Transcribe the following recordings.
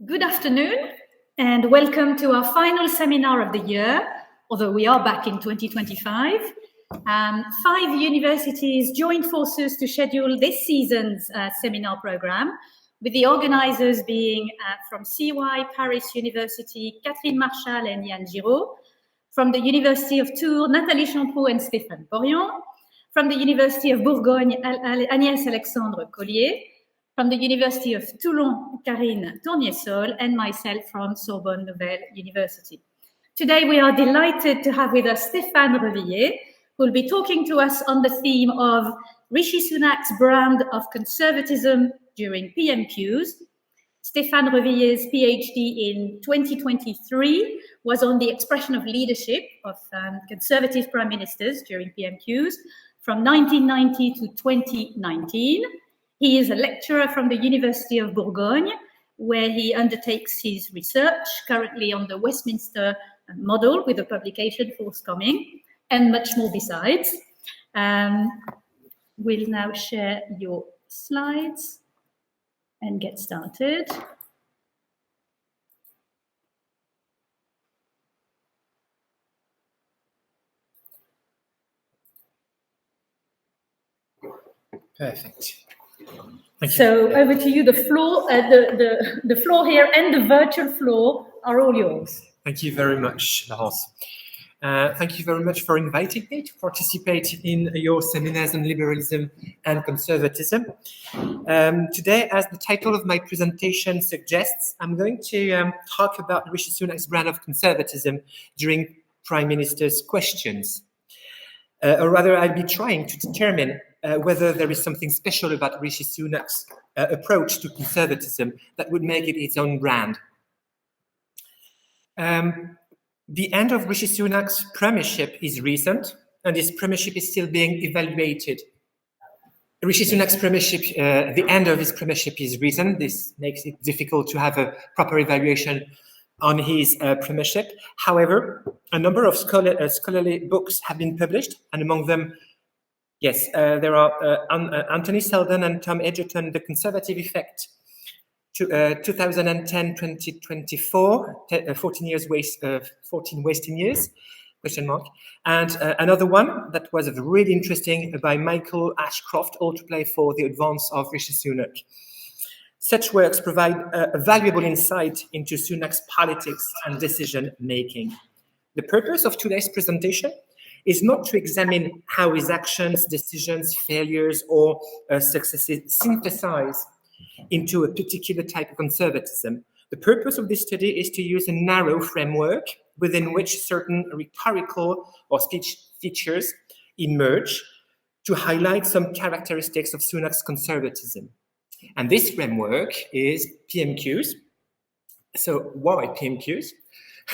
Good afternoon and welcome to our final seminar of the year, although we are back in 2025. 5 universities joined forces to schedule this season's seminar program, with the organizers being from CY, Paris University, Catherine Marchal and Yann Giraud, from the University of Tours, Nathalie Champroux and Stéphane Revillet, from the University of Bourgogne, Agnès Alexandre Collier, from the University of Toulon, Karine Tournier-Sol, and myself from Sorbonne Nouvelle University. Today, we are delighted to have with us Stéphane Revillet, who will be talking to us on the theme of Rishi Sunak's brand of conservatism during PMQs. Stéphane Revillet's PhD in 2023 was on the expression of leadership of conservative prime ministers during PMQs from 1990 to 2019. He is a lecturer from the University of Bourgogne, where he undertakes his research, currently on the Westminster model with a publication forthcoming, and much more besides. We'll now share your slides and get started. Perfect. So over to you. The floor, the floor here and the virtual floor are all yours. Thank you very much, Laurence. Thank you very much for inviting me to participate in your seminars on liberalism and conservatism. Today, as the title of my presentation suggests, I'm going to talk about Rishi Sunak's brand of conservatism during Prime Minister's questions. Or rather, I'll be trying to determine whether there is something special about Rishi Sunak's approach to conservatism that would make it its own brand. The end of Rishi Sunak's premiership is recent, and his premiership is still being evaluated. Rishi Sunak's premiership, the end of his premiership is recent. This makes it difficult to have a proper evaluation on his premiership. However, a number of scholarly books have been published, and among them, yes, there are Anthony Seldon and Tom Edgerton, The Conservative Effect, 2010-2024, 14 wasting years, question mark. And another one that was really interesting by Michael Ashcroft, All to Play for the Advance of Rishi Sunak. Such works provide a valuable insight into Sunak's politics and decision-making. The purpose of today's presentation is not to examine how his actions, decisions, failures, or successes synthesize into a particular type of conservatism. The purpose of this study is to use a narrow framework within which certain rhetorical or speech features emerge to highlight some characteristics of Sunak's conservatism. And this framework is PMQs. So why PMQs?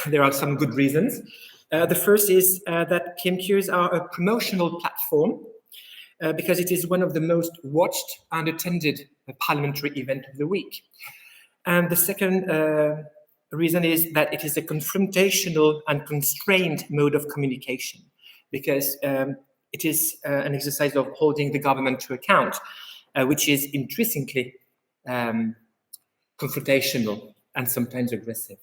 There are some good reasons. The first is that PMQs are a promotional platform because it is one of the most watched and attended parliamentary event of the week. And the second reason is that it is a confrontational and constrained mode of communication because it is an exercise of holding the government to account, which is intrinsically confrontational and sometimes aggressive.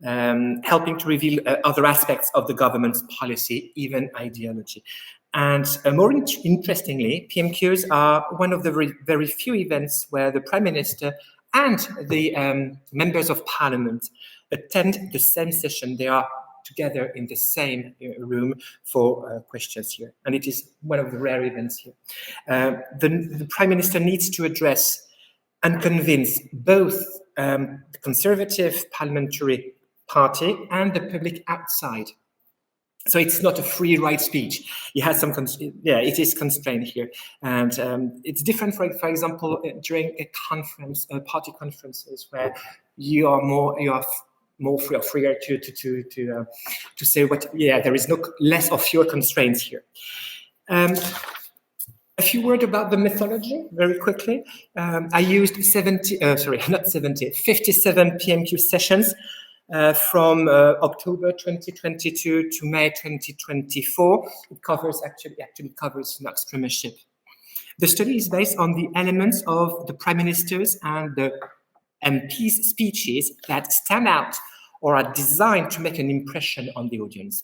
Helping to reveal other aspects of the government's policy, even ideology. And more interestingly, PMQs are one of the very few events where the Prime Minister and the members of Parliament attend the same session. They are together in the same room for questions here. And it is one of the rare events here. The Prime Minister needs to address and convince both the Conservative parliamentary party and the public outside. So it's not a free right speech. It has some, it is constrained here. And it's different, for example, during a conference, party conferences, where you are more freer to say what, there is less of your constraints here. A few words about the methodology, very quickly. I used 57 PMQ sessions from October 2022 to May 2024. It actually covers Sunak's premiership. The study is based on the elements of the Prime Minister's and the MPs' speeches that stand out or are designed to make an impression on the audience.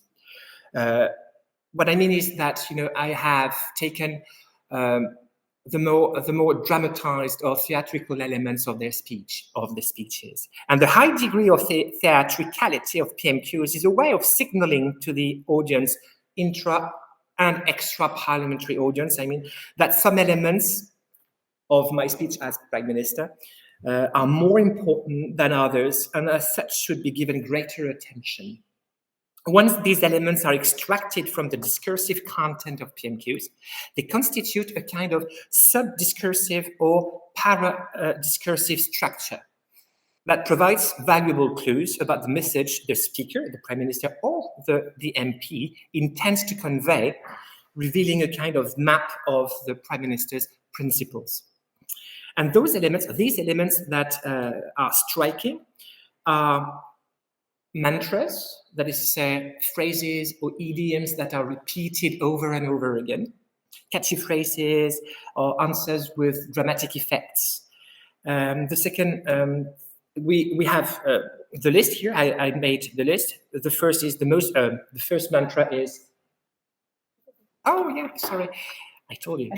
What I mean is that, I have taken the more dramatized or theatrical elements of the speeches. And the high degree of theatricality of PMQs is a way of signaling to the audience, intra and extra parliamentary audience, that some elements of my speech as Prime Minister are more important than others, and as such should be given greater attention. Once these elements are extracted from the discursive content of PMQs, they constitute a kind of sub-discursive or para-discursive structure that provides valuable clues about the message the speaker, the Prime Minister, or the MP intends to convey, revealing a kind of map of the Prime Minister's principles. And these elements that are striking are mantras, that is to say, phrases or idioms that are repeated over and over again, catchy phrases or answers with dramatic effects. The second, we have the list here. I made the list. The first is the first mantra is, oh yeah, sorry, I told you.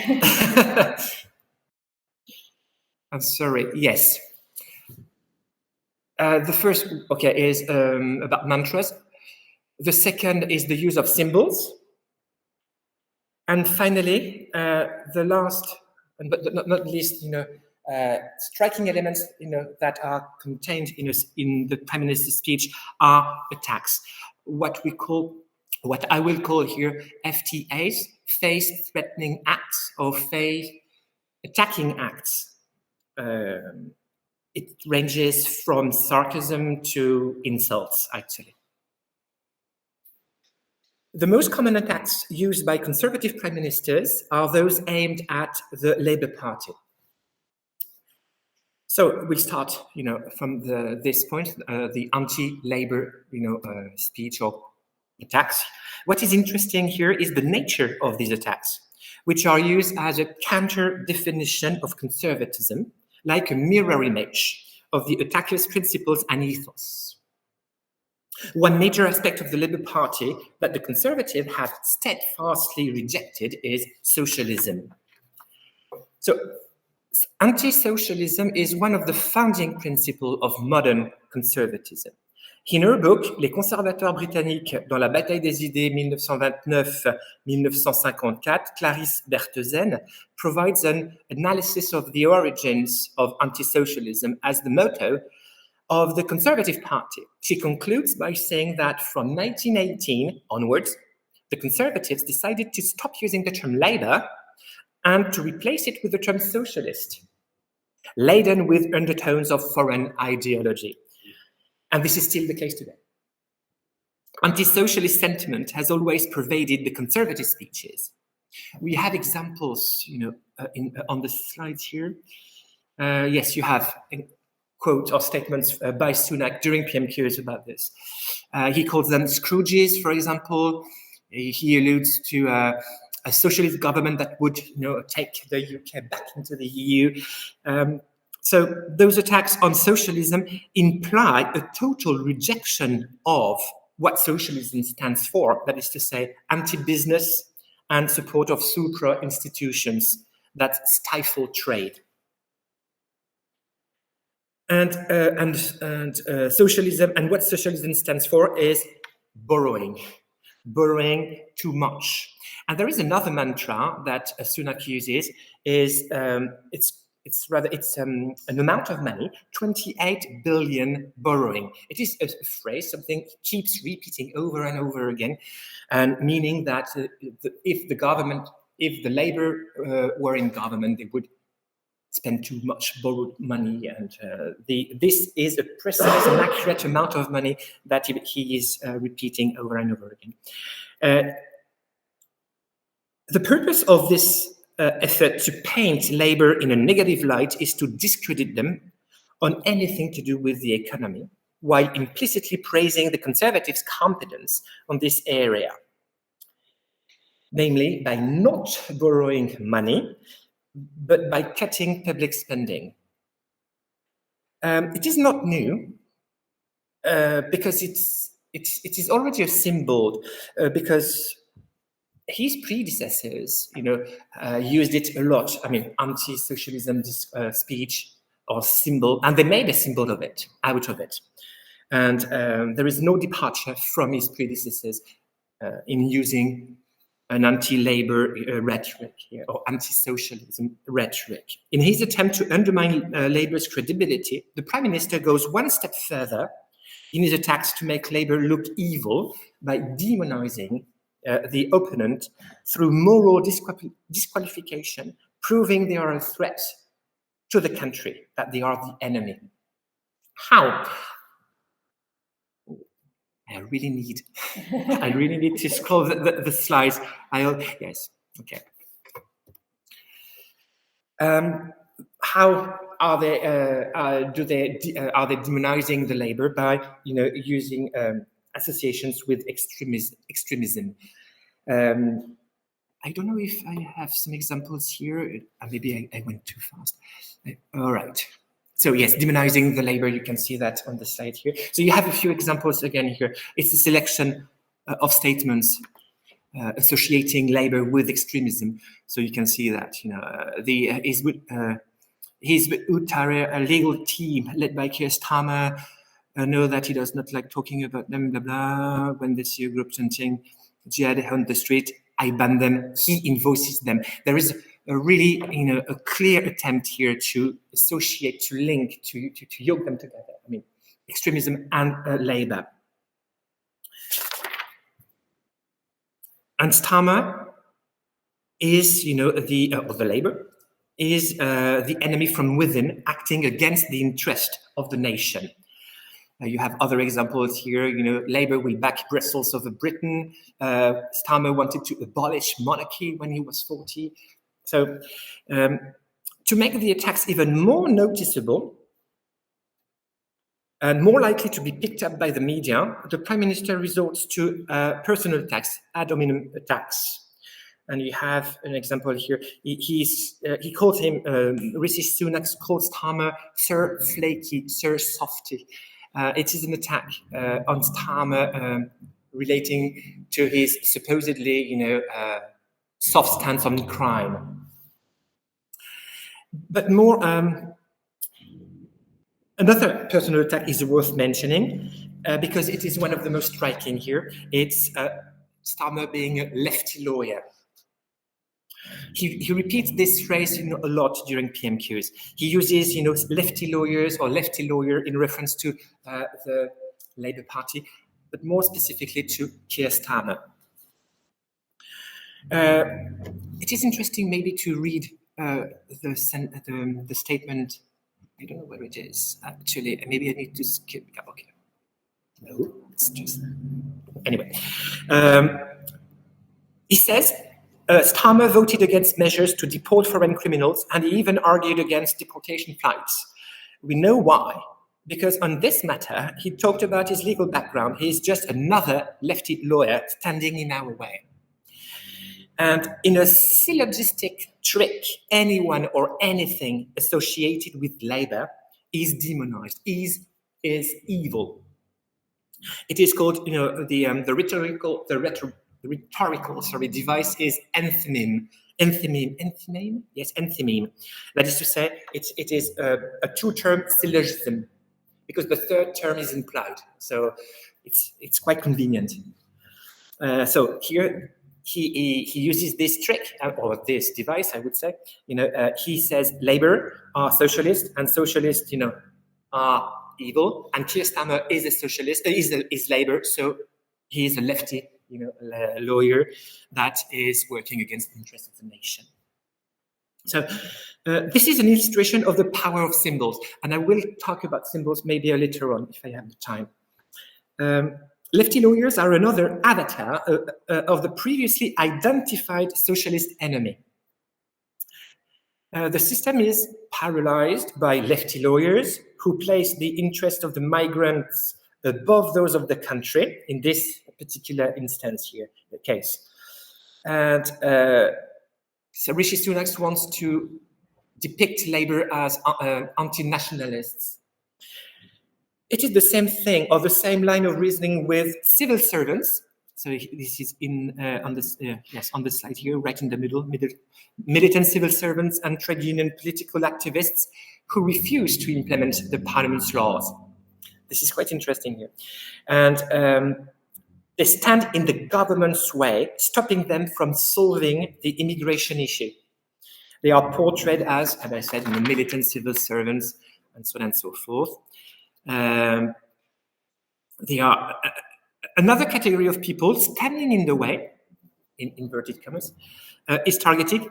I'm sorry, yes. The first, is about mantras. The second is the use of symbols. And finally, the last, but not least, striking elements, that are contained in the Prime Minister's speech are attacks. What I will call here FTAs, face-threatening acts or face-attacking acts. It ranges from sarcasm to insults, actually. The most common attacks used by conservative prime ministers are those aimed at the Labour Party. So we'll start, from this point, the anti-Labour, speech or attacks. What is interesting here is the nature of these attacks, which are used as a counter-definition of conservatism, like a mirror image of the attacker's principles and ethos. One major aspect of the Labour Party that the Conservatives have steadfastly rejected is socialism. So, anti-socialism is one of the founding principles of modern conservatism. In her book, Les conservateurs britanniques dans la bataille des idées 1929-1954, Clarisse Bertheusen provides an analysis of the origins of anti-socialism as the motto of the Conservative Party. She concludes by saying that from 1918 onwards, the Conservatives decided to stop using the term Labour and to replace it with the term socialist, laden with undertones of foreign ideology. And this is still the case today. Anti-socialist sentiment has always pervaded the conservative speeches. We have examples, on the slides here. Yes, you have quotes or statements by Sunak during PMQs about this. He calls them Scrooges, for example. He alludes to a socialist government that would, take the UK back into the EU. So those attacks on socialism imply a total rejection of what socialism stands for, that is to say, anti-business and support of supra-institutions that stifle trade. And socialism, and what socialism stands for is borrowing too much. And there is another mantra that Sunak uses, is it's an amount of money, 28 billion borrowing. It is a phrase, something he keeps repeating over and over again, and meaning that if the Labour were in government, they would spend too much borrowed money, and this is a precise and accurate amount of money that he is repeating over and over again. The purpose of this effort to paint Labour in a negative light is to discredit them on anything to do with the economy, while implicitly praising the Conservatives' competence on this area, namely by not borrowing money, but by cutting public spending. It is not new because it is already a symbol because his predecessors, used it a lot. I mean, anti-socialism speech or symbol, and they made a symbol of it, out of it. And there is no departure from his predecessors in using an anti-labor rhetoric here, or anti-socialism rhetoric. In his attempt to undermine labor's credibility, the prime minister goes one step further in his attacks to make labor look evil by demonizing the opponent through moral disqualification, proving they are a threat to the country, that they are the enemy. How? I really need to scroll the slides. Yes, okay. How are they? Are they demonizing the labor by using associations with extremism? I don't know if I have some examples here. Maybe I went too fast. All right. So yes, demonizing the labor, you can see that on the slide here. So you have a few examples again here. It's a selection of statements associating labor with extremism. So you can see that, Hizb ut-Tahrir, a legal team led by Keir Starmer, know that he does not like talking about them, blah, blah. When they see a group chanting jihad on the street, I ban them, he invoices them. There is a really, a clear attempt here to associate, to link, to yoke them together. I mean, extremism and labor. And Starmer is, the labor is the enemy from within, acting against the interest of the nation. You have other examples here. Labour will back Brussels over Britain. Starmer wanted to abolish monarchy when he was 40. So to make the attacks even more noticeable and more likely to be picked up by the media, the Prime Minister resorts to personal attacks, ad hominem attacks. And you have an example here. He called him, Rishi Sunak called Starmer Sir Flaky, Sir Softy. It is an attack on Starmer relating to his supposedly, soft stance on crime. But more, another personal attack is worth mentioning because it is one of the most striking here. It's Starmer being a lefty lawyer. He repeats this phrase, a lot during PMQs. He uses, lefty lawyers or lefty lawyer in reference to the Labour Party, but more specifically to Keir Starmer. It is interesting maybe to read the statement. I don't know where it is, actually. Maybe I need to skip. Okay. No, it's just... Anyway. He says, Starmer voted against measures to deport foreign criminals, and he even argued against deportation flights. We know why. Because on this matter, he talked about his legal background. He's just another lefty lawyer standing in our way. And in a syllogistic trick, anyone or anything associated with labor is demonized, is evil. It is called, the rhetorical device is enthymeme. Enthymeme? Yes, enthymeme. That is to say, it is a two-term syllogism, because the third term is implied. So it's quite convenient. So here he uses this trick, or this device, I would say. He says labor are socialist, and socialists, are evil, and Keir Starmer is a socialist, is labor, so he is a lefty, lawyer that is working against the interests of the nation. So this is an illustration of the power of symbols, and I will talk about symbols maybe later on if I have the time. Lefty lawyers are another avatar of the previously identified socialist enemy. The system is paralyzed by lefty lawyers who place the interest of the migrants above those of the country, in this particular instance here, the case. And so Rishi Sunak wants to depict Labour as anti-nationalists, It is the same thing, or the same line of reasoning with civil servants. So this is on the slide here, right in the middle, militant civil servants and trade union political activists who refuse to implement the parliament's laws. This is quite interesting here. And they stand in the government's way, stopping them from solving the immigration issue. They are portrayed as I said, militant civil servants, and so on and so forth. They are another category of people standing in the way, in inverted commas, is targeted.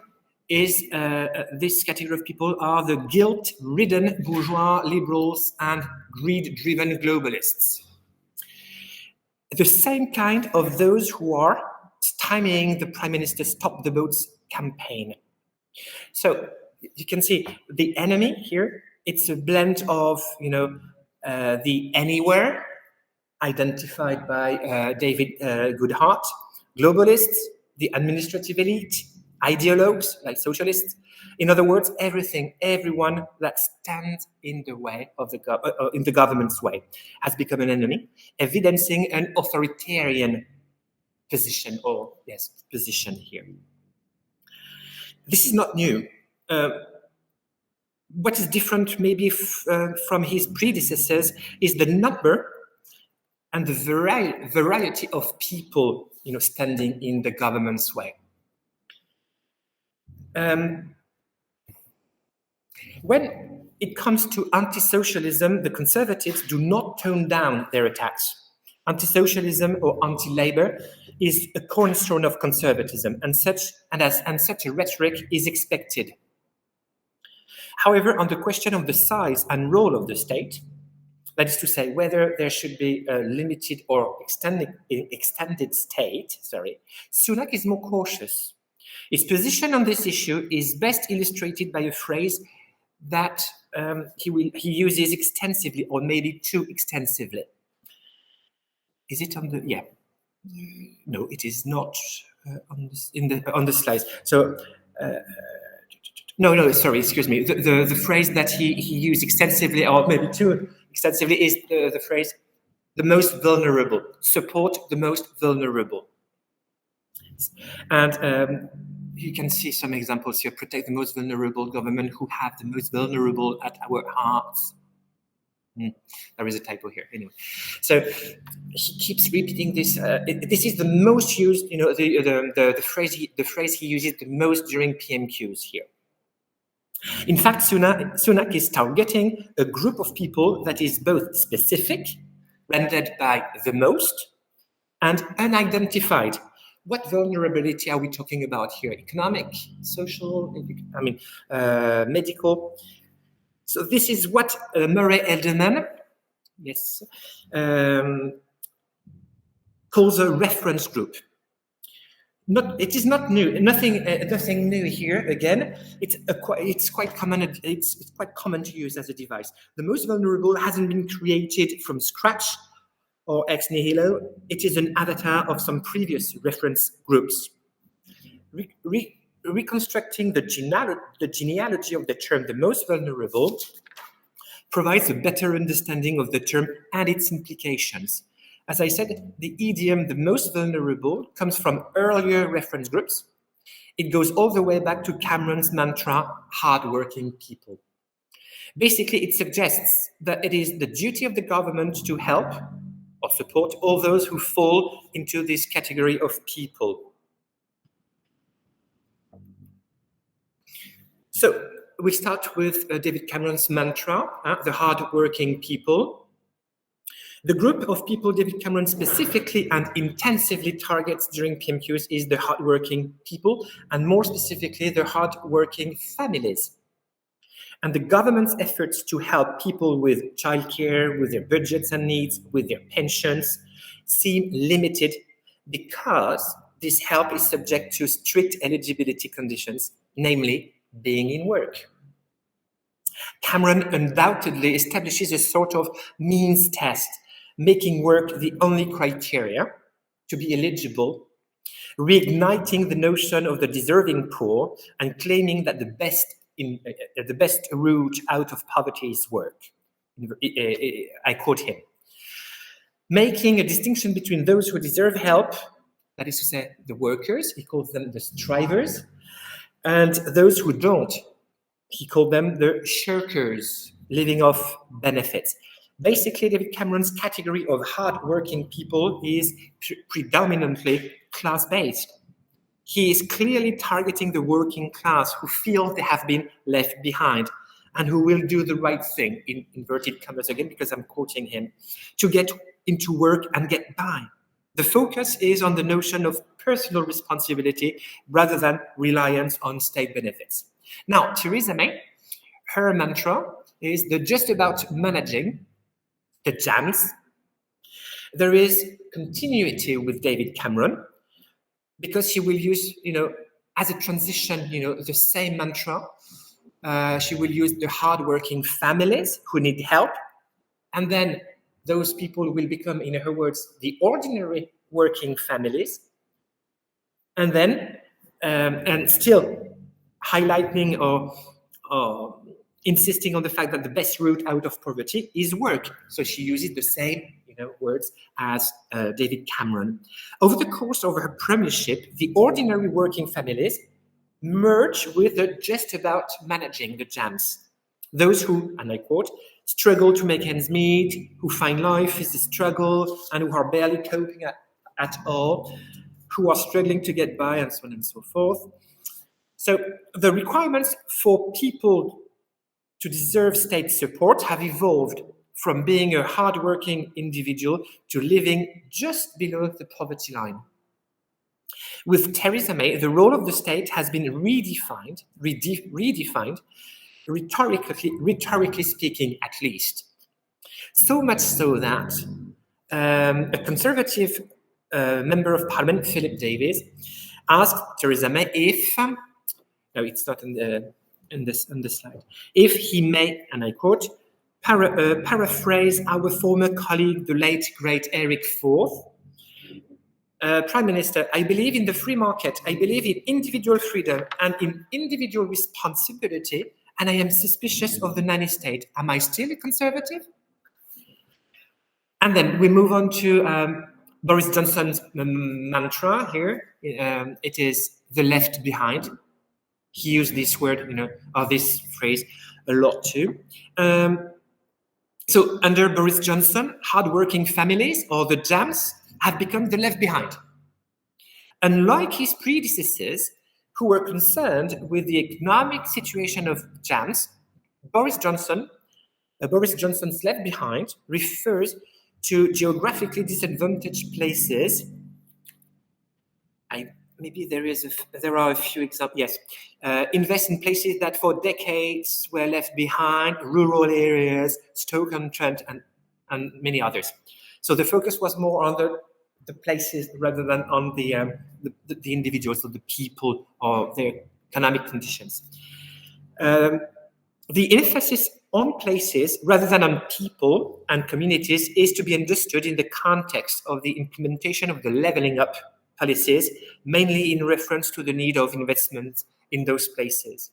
This category of people are the guilt-ridden bourgeois liberals and greed-driven globalists. The same kind of those who are stymieing the Prime Minister's Stop the Boats campaign. So you can see the enemy here. It's a blend of, the anywhere, identified by David Goodhart, globalists, the administrative elite, ideologues like socialists. In other words, everyone that stands in the way of in the government's way has become an enemy, evidencing an authoritarian position here. This is not new. What is different maybe from his predecessors is the number and the variety of people, standing in the government's way. When it comes to anti-socialism, the conservatives do not tone down their attacks. Anti-socialism or anti-labor is a cornerstone of conservatism, and such a rhetoric is expected. However, on the question of the size and role of the state, that is to say, whether there should be a limited or extended state, Sunak is more cautious. His position on this issue is best illustrated by a phrase that he uses extensively, or maybe too extensively. Is it on the? Yeah. No, it is not on the slides. So. No, sorry, excuse me. The phrase that he used extensively, or maybe too extensively, is the phrase, the most vulnerable, support the most vulnerable. And you can see some examples here, protect the most vulnerable, government who have the most vulnerable at our hearts. There is a typo here, anyway. So he keeps repeating this. This is the most used, the phrase he uses the most during PMQs here. In fact, Sunak is targeting a group of people that is both specific, rendered by the most, and unidentified. What vulnerability are we talking about here? Economic, social, medical. So this is what Murray Elderman, calls a reference group. It is not new. Nothing new here. Again, it's quite common. It's quite common to use as a device. The most vulnerable hasn't been created from scratch or ex nihilo. It is an avatar of some previous reference groups. Reconstructing the genealogy of the term "the most vulnerable" provides a better understanding of the term and its implications. As I said, the idiom "the most vulnerable" comes from earlier reference groups. It goes all the way back to Cameron's mantra, hardworking people. Basically, it suggests that it is the duty of the government to help or support all those who fall into this category of people. So we start with David Cameron's mantra, the hardworking people. The group of people David Cameron specifically and intensively targets during PMQs is the hardworking people, and more specifically, the hardworking families. And the government's efforts to help people with childcare, with their budgets and needs, with their pensions, seem limited because this help is subject to strict eligibility conditions, namely being in work. Cameron undoubtedly establishes a sort of means test, making work the only criteria to be eligible, reigniting the notion of the deserving poor and claiming that the best route out of poverty is work. I quote him, making a distinction between those who deserve help, that is to say, the workers, he calls them the strivers, and those who don't, he called them the shirkers, living off benefits. Basically, David Cameron's category of hard-working people is predominantly class-based. He is clearly targeting the working class who feel they have been left behind and who will do the right thing, in inverted commas again, because I'm quoting him, to get into work and get by. The focus is on the notion of personal responsibility rather than reliance on state benefits. Now, Theresa May, her mantra is the just about managing the jams. There is continuity with David Cameron because she will use, as a transition, the same mantra. She will use the hardworking families who need help, and then those people will become, in her words, the ordinary working families, and then and still highlighting or insisting on the fact that the best route out of poverty is work. So she uses the same words as David Cameron. Over the course of her premiership, the ordinary working families merge with the just about managing the jams. Those who, and I quote, struggle to make ends meet, who find life is a struggle, and who are barely coping at all, who are struggling to get by, and so on and so forth. So the requirements for people to deserve state support have evolved from being a hardworking individual to living just below the poverty line. With Theresa May, the role of the state has been redefined, rhetorically speaking, at least. So much so that a Conservative member of Parliament, Philip Davies, asked Theresa May if, no, it's not in the slide, if he may, and I quote, paraphrase our former colleague, the late great Eric Forth. Prime Minister, I believe in the free market. I believe in individual freedom and in individual responsibility, and I am suspicious of the nanny state. Am I still a Conservative? And then we move on to Boris Johnson's mantra here. It is the left behind. He used this word, or this phrase a lot too. So under Boris Johnson, hardworking families, or the jams, have become the left behind. Unlike his predecessors, who were concerned with the economic situation of jams, Boris Johnson's left behind refers to geographically disadvantaged places. There are a few examples. Yes, invest in places that for decades were left behind, rural areas, Stoke-on-Trent, and many others. So the focus was more on the places rather than on the individuals, or the people, or their economic conditions. The emphasis on places rather than on people and communities is to be understood in the context of the implementation of the levelling up policies, mainly in reference to the need of investment in those places.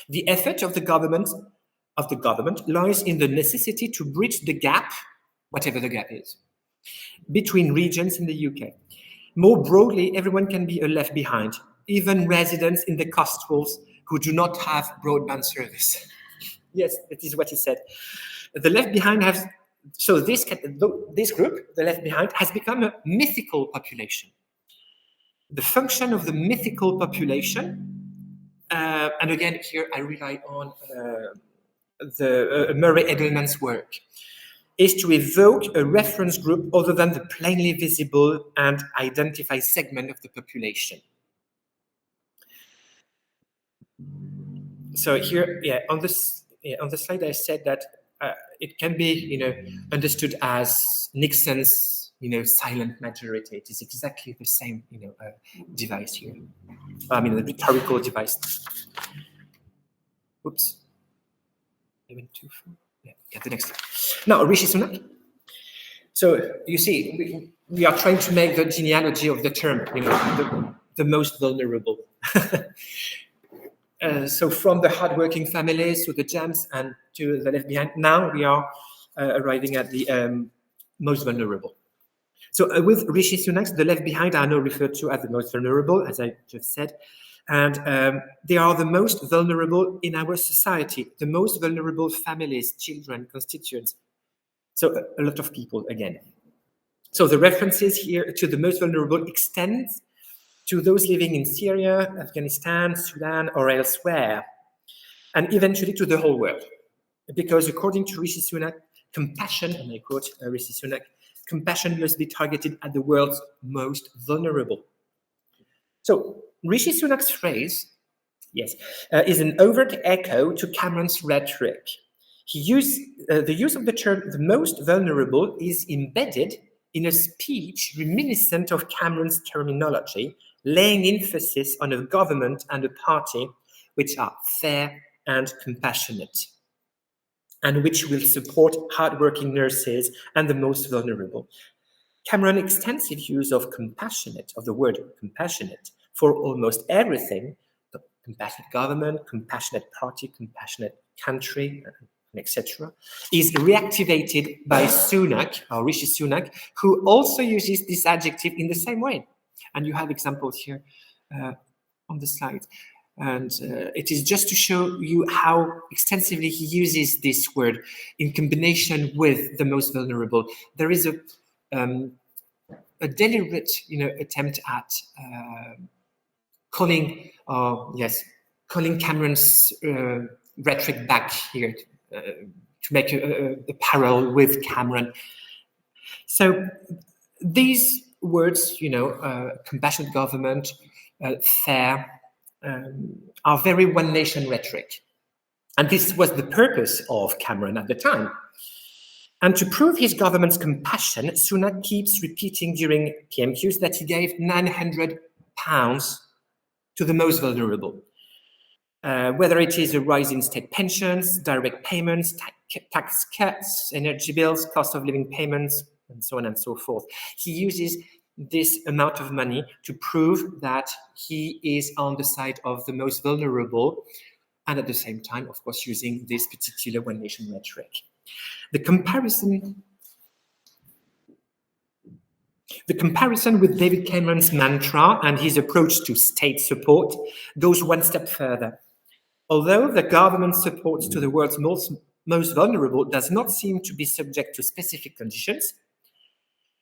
The effort of the government lies in the necessity to bridge the gap, whatever the gap is, between regions in the UK. More broadly, everyone can be left behind, even residents in the coastals who do not have broadband service. Yes, that is what he said. The left behind this group, the left behind, has become a mythical population. The function of the mythical population, and again here I rely on Murray Edelman's work, is to evoke a reference group other than the plainly visible and identified segment of the population. So here, on the slide, I said that it can be, understood as Nixon's, silent majority. It is exactly the same, device here. I mean, the rhetorical device. Oops. I went too far. Yeah, the next slide. Now, Rishi Sunak. So you see, we are trying to make the genealogy of the term, the most vulnerable. So from the hardworking families to the gems and to the left behind, now we are arriving at the most vulnerable. So with Rishi Sunak, the left behind are now referred to as the most vulnerable, as I just said. And they are the most vulnerable in our society, the most vulnerable families, children, constituents. So a lot of people again. So the references here to the most vulnerable extends to those living in Syria, Afghanistan, Sudan, or elsewhere, and eventually to the whole world. Because according to Rishi Sunak, compassion, and I quote Rishi Sunak, compassion must be targeted at the world's most vulnerable. So Rishi Sunak's phrase, yes, is an overt echo to Cameron's rhetoric. The use of the term the most vulnerable is embedded in a speech reminiscent of Cameron's terminology, laying emphasis on a government and a party which are fair and compassionate, and which will support hardworking nurses and the most vulnerable. Cameron's extensive use of compassionate, of the word compassionate, for almost everything, the compassionate government, compassionate party, compassionate country, etc., is reactivated by Sunak, or Rishi Sunak, who also uses this adjective in the same way. And you have examples here on the slide. And it is just to show you how extensively he uses this word in combination with the most vulnerable. There is a deliberate, attempt at calling Cameron's rhetoric back here to make a parallel with Cameron. So these words, compassionate government, fair, are very one nation rhetoric. And this was the purpose of Cameron at the time. And to prove his government's compassion, Sunak keeps repeating during PMQs that he gave £900 to the most vulnerable. Whether it is a rise in state pensions, direct payments, tax cuts, energy bills, cost of living payments, and so on and so forth. He uses this amount of money to prove that he is on the side of the most vulnerable, and at the same time, of course, using this particular one nation rhetoric. The comparison with David Cameron's mantra and his approach to state support goes one step further. Although the government's support to the world's most vulnerable does not seem to be subject to specific conditions,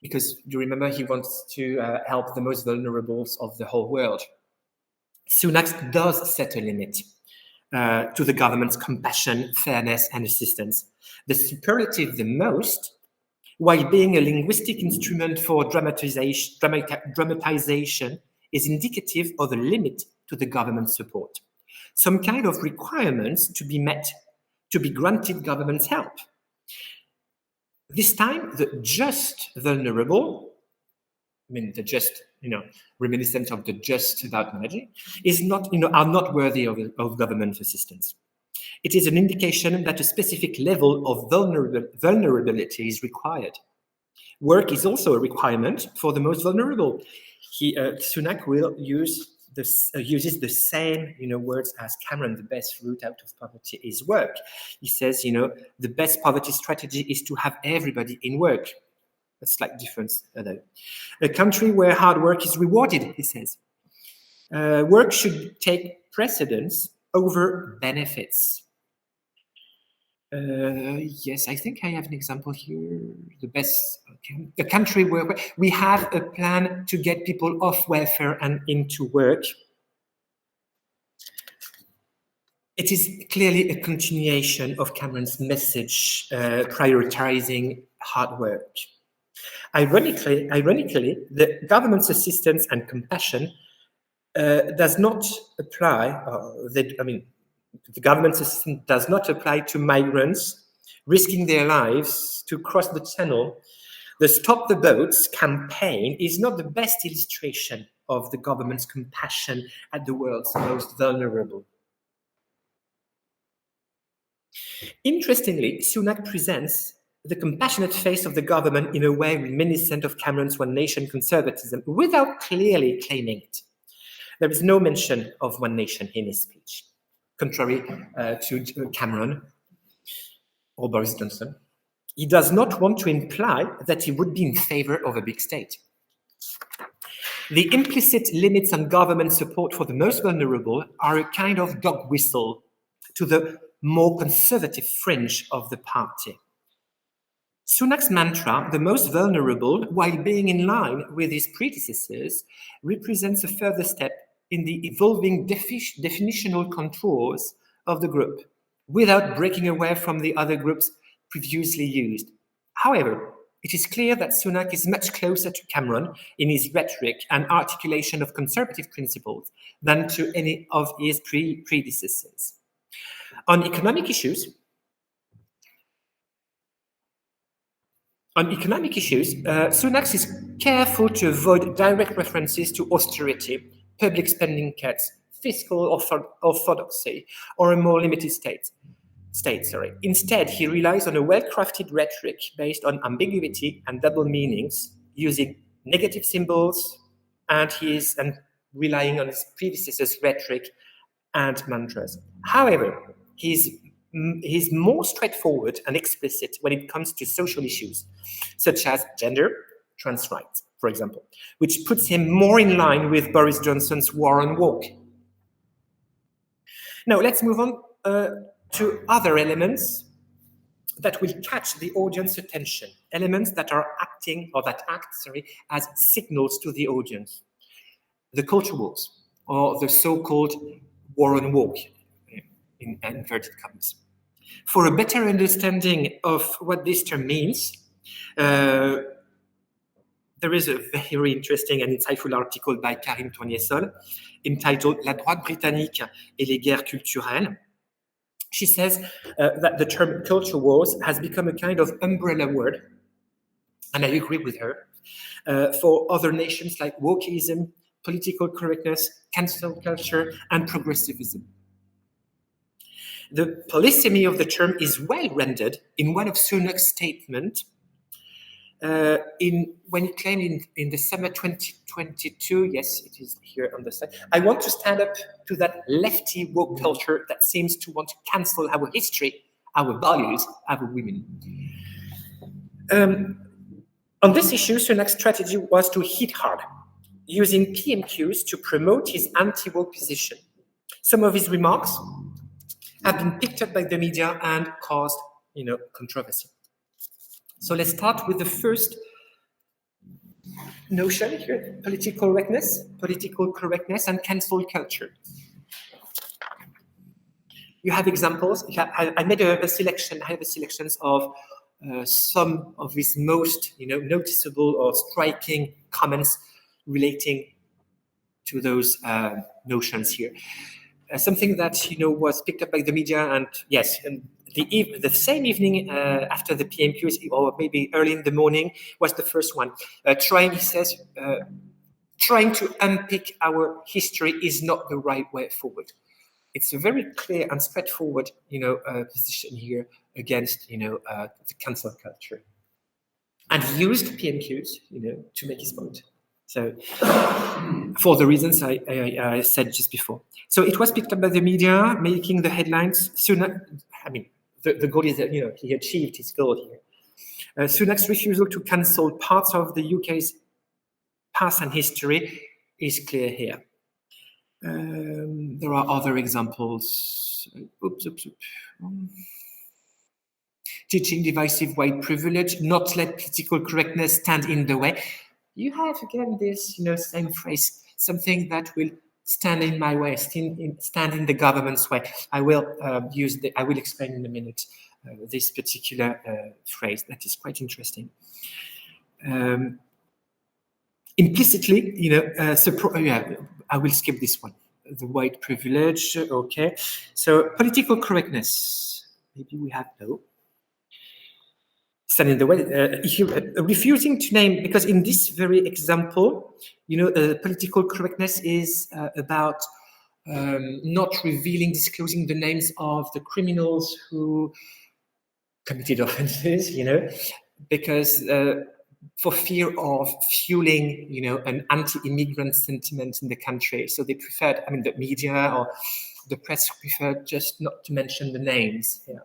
because you remember he wants to help the most vulnerables of the whole world, Sunak does set a limit to the government's compassion, fairness, and assistance. The superlative the most, while being a linguistic instrument for dramatization, is indicative of a limit to the government support. Some kind of requirements to be met to be granted government's help. This time, the just vulnerable, the just, reminiscent of the just without energy, are not worthy of government assistance. It is an indication that a specific level of vulnerability is required. Work is also a requirement for the most vulnerable. Sunak will uses the same words as Cameron. The best route out of poverty is work. He says, the best poverty strategy is to have everybody in work. A slight difference, though. A country where hard work is rewarded, he says. Work should take precedence over benefits. Yes, I think I have an example here. A country where we have a plan to get people off welfare and into work. It is clearly a continuation of Cameron's message, prioritizing hard work. Ironically, the government's assistance and compassion does not apply. The government's assistance does not apply to migrants risking their lives to cross the channel. The Stop the Boats campaign is not the best illustration of the government's compassion at the world's most vulnerable. Interestingly, Sunak presents the compassionate face of the government in a way reminiscent of Cameron's one nation conservatism without clearly claiming it. There is no mention of one nation in his speech. contrary to Cameron or Boris Johnson. He does not want to imply that he would be in favor of a big state. The implicit limits on government support for the most vulnerable are a kind of dog whistle to the more conservative fringe of the party. Sunak's mantra, the most vulnerable, while being in line with his predecessors, represents a further step in the evolving definitional contours of the group, without breaking away from the other groups previously used. However, it is clear that Sunak is much closer to Cameron in his rhetoric and articulation of conservative principles than to any of his predecessors. On economic issues, Sunak is careful to avoid direct references to austerity, public spending cuts, fiscal orthodoxy, or a more limited state. Instead, he relies on a well-crafted rhetoric based on ambiguity and double meanings, using negative symbols, and relying on his predecessors' rhetoric and mantras. However, he's more straightforward and explicit when it comes to social issues, such as gender, trans rights, for example, which puts him more in line with Boris Johnson's war on woke. Now, let's move on to other elements that will catch the audience attention, elements that act as signals to the audience. The culture wars, or the so-called war on woke, in inverted commas. For a better understanding of what this term means, there is a very interesting and insightful article by Karine Tournier-Sol entitled La droite britannique et les guerres culturelles. She says that the term culture wars has become a kind of umbrella word, and I agree with her, for other nations like wokeism, political correctness, cancel culture, and progressivism. The polysemy of the term is well rendered in one of Sunak's statements when he claimed in the summer 2022, yes, it is here on the side, I want to stand up to that lefty woke culture that seems to want to cancel our history, our values, our women. On this issue, Sunak's strategy was to hit hard, using PMQs to promote his anti-woke position. Some of his remarks have been picked up by the media and caused, controversy. So let's start with the first notion here, political correctness and cancel culture. You have examples. I made a selection. I have a selections of some of his most, noticeable or striking comments relating to those notions here. Something that was picked up by the media, and yes, and the same evening after the PMQs, or maybe early in the morning, was the first one. He says, trying to unpick our history is not the right way forward. It's a very clear and straightforward, position here against, the cancel culture. And he used PMQs, to make his point. So, for the reasons I said just before. So it was picked up by the media, making the headlines. The goal is that, he achieved his goal here. Sunak's refusal to cancel parts of the UK's past and history is clear here. There are other examples. Teaching divisive white privilege, not let political correctness stand in the way. You have again this, same phrase, something that will stand in my way, stand in the government's way. I will explain in a minute this particular phrase that is quite interesting. Implicitly, I will skip this one. The white privilege, okay. So political correctness, maybe we have no. Stand in the way, refusing to name, because in this very example, political correctness is about not disclosing the names of the criminals who committed offenses, because for fear of fueling, an anti-immigrant sentiment in the country. So they preferred, the media or the press preferred just not to mention the names. Yeah.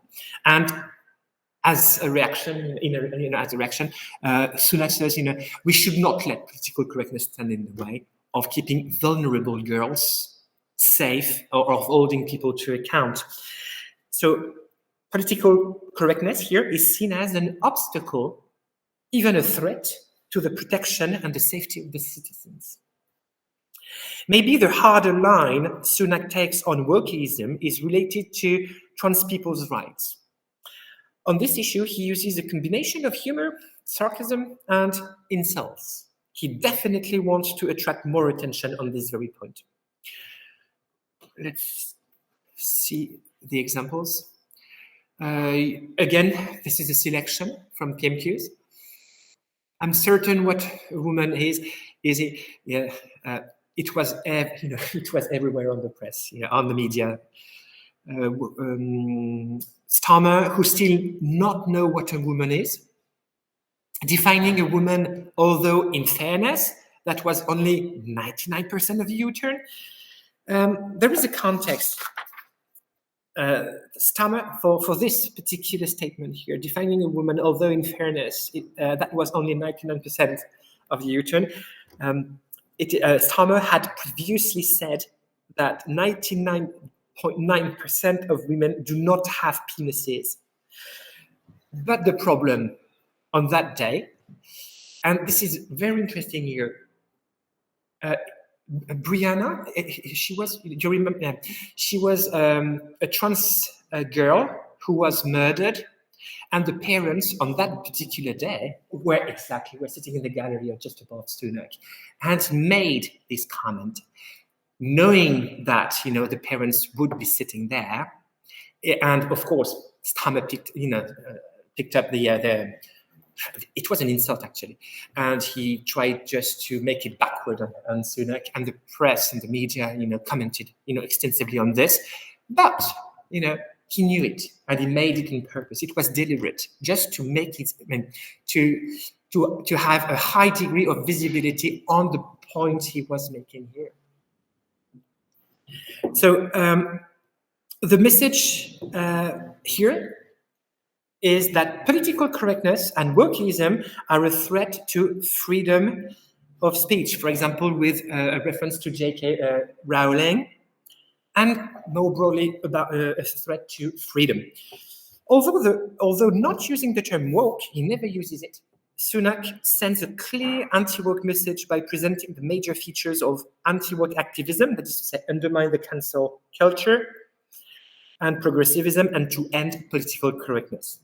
And as a reaction, Sunak says, we should not let political correctness stand in the way of keeping vulnerable girls safe or of holding people to account. So political correctness here is seen as an obstacle, even a threat, to the protection and the safety of the citizens. Maybe the harder line Sunak takes on wokeism is related to trans people's rights. On this issue, he uses a combination of humor, sarcasm, and insults. He definitely wants to attract more attention on this very point. Let's see the examples. Again, this is a selection from PMQs. I'm certain what a woman is it? Yeah, it was everywhere on the press, on the media. Starmer, who still not know what a woman is, defining a woman, although in fairness, that was only 99% of the U-turn. There is a context. Starmer, for this particular statement here, defining a woman, although in fairness, that was only 99% of the U-turn. Starmer had previously said that 99.9% of women do not have penises. But the problem on that day, and this is very interesting here, Brianna, she was, do you remember? She was a trans girl who was murdered, and the parents on that particular day were sitting in the gallery or just above Sunak, and made this comment, knowing that the parents would be sitting there, and of course Starmer picked up the. It was an insult, actually. And he tried just to make it backward on Sunak, and the press and the media, commented, extensively on this. But, he knew it, and he made it on purpose. It was deliberate, just to make it, to have a high degree of visibility on the point he was making here. So the message here is that political correctness and wokeism are a threat to freedom of speech, for example, with a reference to J.K. Rowling, and more broadly about a threat to freedom. Although not using the term woke, he never uses it. Sunak sends a clear anti-woke message by presenting the major features of anti-woke activism, that is to say, undermine the cancel culture and progressivism, and to end political correctness.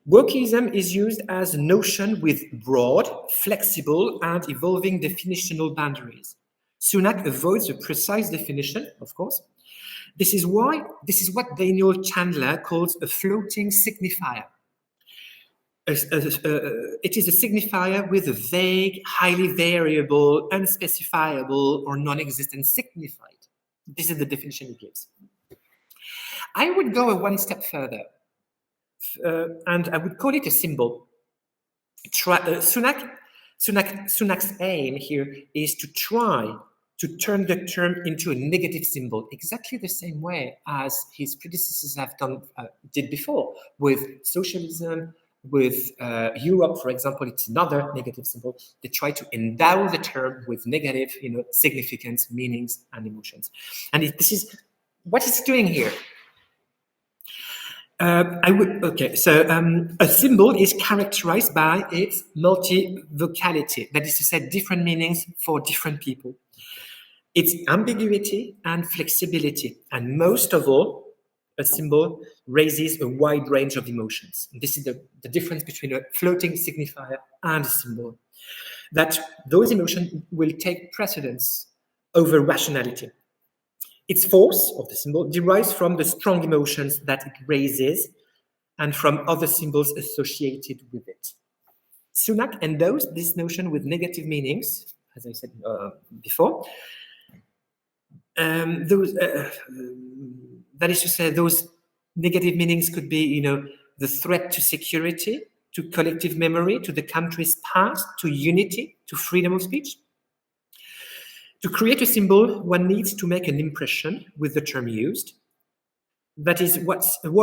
Wokeism is used as a notion with broad, flexible, and evolving definitional boundaries. Sunak avoids a precise definition, of course. This is what Daniel Chandler calls a floating signifier. It is a signifier with a vague, highly variable, unspecifiable, or non-existent signified. This is the definition he gives. I would go one step further. And I would call it a symbol. Sunak's aim here is to try to turn the term into a negative symbol, exactly the same way as his predecessors did before, with socialism, with Europe, for example. It's another negative symbol. They try to endow the term with negative, significance, meanings, and emotions. And this is what it's doing here. A symbol is characterized by its multivocality, that is to say, different meanings for different people, its ambiguity and flexibility, and most of all, a symbol raises a wide range of emotions. And this is the difference between a floating signifier and a symbol, that those emotions will take precedence over rationality. Its force of the symbol derives from the strong emotions that it raises and from other symbols associated with it. Sunak endows this notion with negative meanings, as I said before. That is to say, those negative meanings could be, the threat to security, to collective memory, to the country's past, to unity, to freedom of speech. To create a symbol, one needs to make an impression with the term used. That is why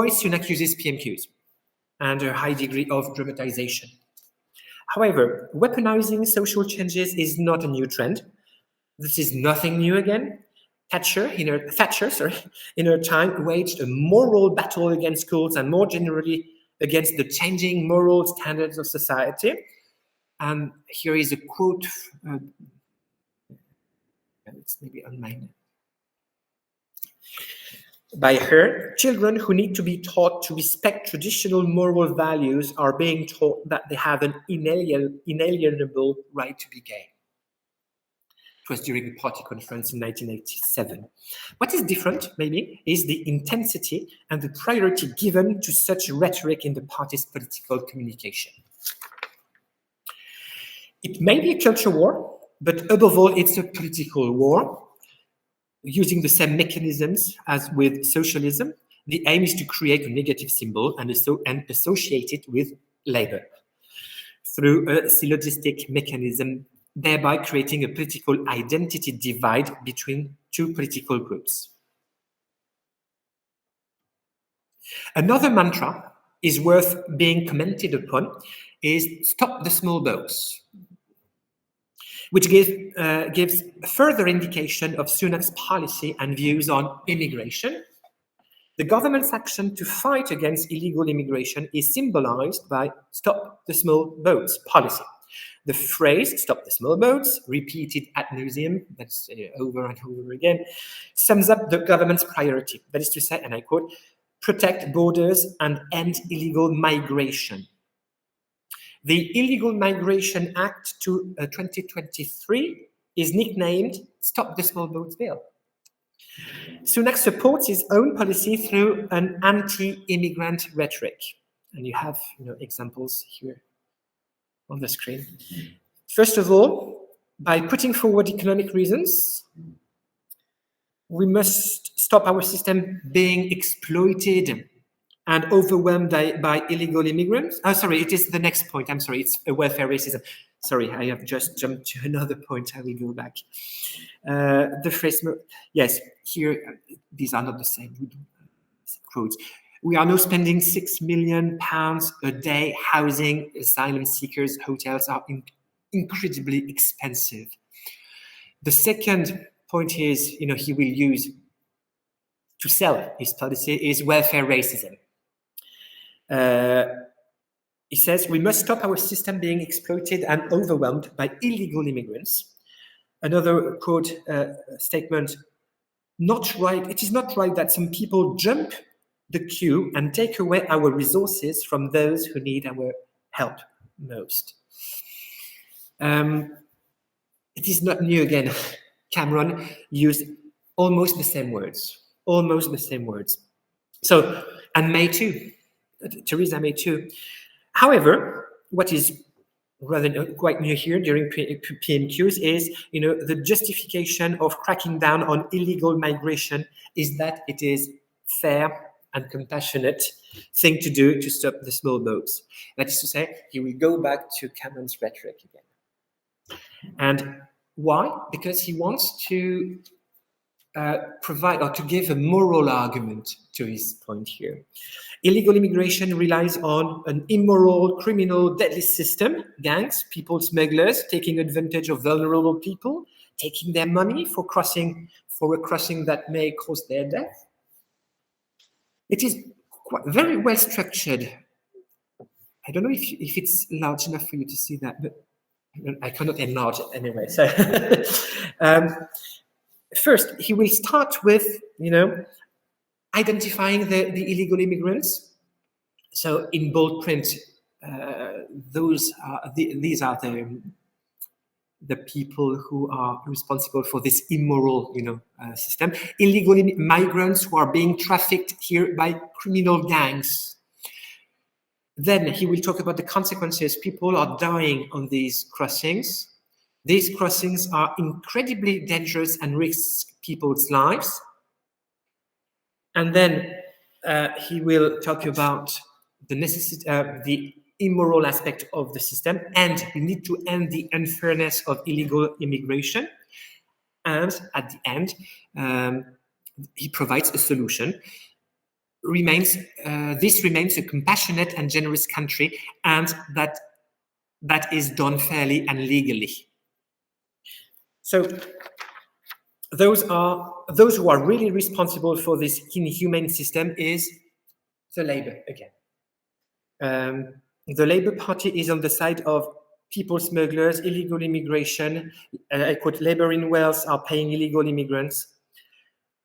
Sunak uses PMQs and a high degree of dramatization. However, weaponizing social changes is not a new trend. This is nothing new again. Thatcher, in her time, waged a moral battle against schools and more generally against the changing moral standards of society. And here is a quote, it's maybe on mine. By her, children who need to be taught to respect traditional moral values are being taught that they have an inalienable right to be gay. It was during a party conference in 1987. What is different, maybe, is the intensity and the priority given to such rhetoric in the party's political communication. It may be a culture war, but above all, it's a political war. Using the same mechanisms as with socialism, the aim is to create a negative symbol and associate it with labor through a syllogistic mechanism, thereby creating a political identity divide between two political groups. Another mantra is worth being commented upon is "Stop the small boats," which gives further indication of Sunak's policy and views on immigration. The government's action to fight against illegal immigration is symbolized by "Stop the small boats" policy. The phrase "Stop the small boats," repeated ad nauseum, that's over and over again, sums up the government's priority. That is to say, and I quote, "protect borders and end illegal migration." The Illegal Migration Act to 2023 is nicknamed "Stop the Small Boats Bill." Sunak supports his own policy through an anti-immigrant rhetoric. And you have examples here on the screen. First of all, by putting forward economic reasons, we must stop our system being exploited and overwhelmed by illegal immigrants. Oh, sorry, it is the next point. I'm sorry, it's a welfare racism. Sorry, I have just jumped to another point. I will go back. The phrase, yes, here, these are not the same quotes. "We are now spending £6 million a day housing asylum seekers. Hotels are incredibly expensive." The second point is, he will use to sell his policy is welfare racism. He says, "We must stop our system being exploited and overwhelmed by illegal immigrants." Another quote statement, "Not right. It is not right that some people jump the queue and take away our resources from those who need our help most." It is not new again. Cameron used almost the same words. So, and May too. Theresa May too. However, what is rather quite new here during PMQs is, the justification of cracking down on illegal migration is that it is fair and compassionate thing to do to stop the small boats. That is to say, he will go back to Cameron's rhetoric again. And why? Because he wants to provide or to give a moral argument to his point here. Illegal immigration relies on an immoral, criminal, deadly system, gangs, people smugglers taking advantage of vulnerable people, taking their money for a crossing that may cause their death. It is very well structured. I don't know if it's large enough for you to see that, but I cannot enlarge it anyway. So, first, he will start with, identifying the illegal immigrants. So, in bold print, these are the people who are responsible for this immoral, system. Illegal migrants who are being trafficked here by criminal gangs. Then he will talk about the consequences. People are dying on these crossings. These crossings are incredibly dangerous and risk people's lives. And then he will talk about the necessity, the immoral aspect of the system, and we need to end the unfairness of illegal immigration. and at the end, he provides a solution. This remains a compassionate and generous country, and that is done fairly and legally. So those who are really responsible for this inhumane system is the Labour again. The Labour Party is on the side of people smugglers, illegal immigration. I quote, Labour in Wales are paying illegal immigrants.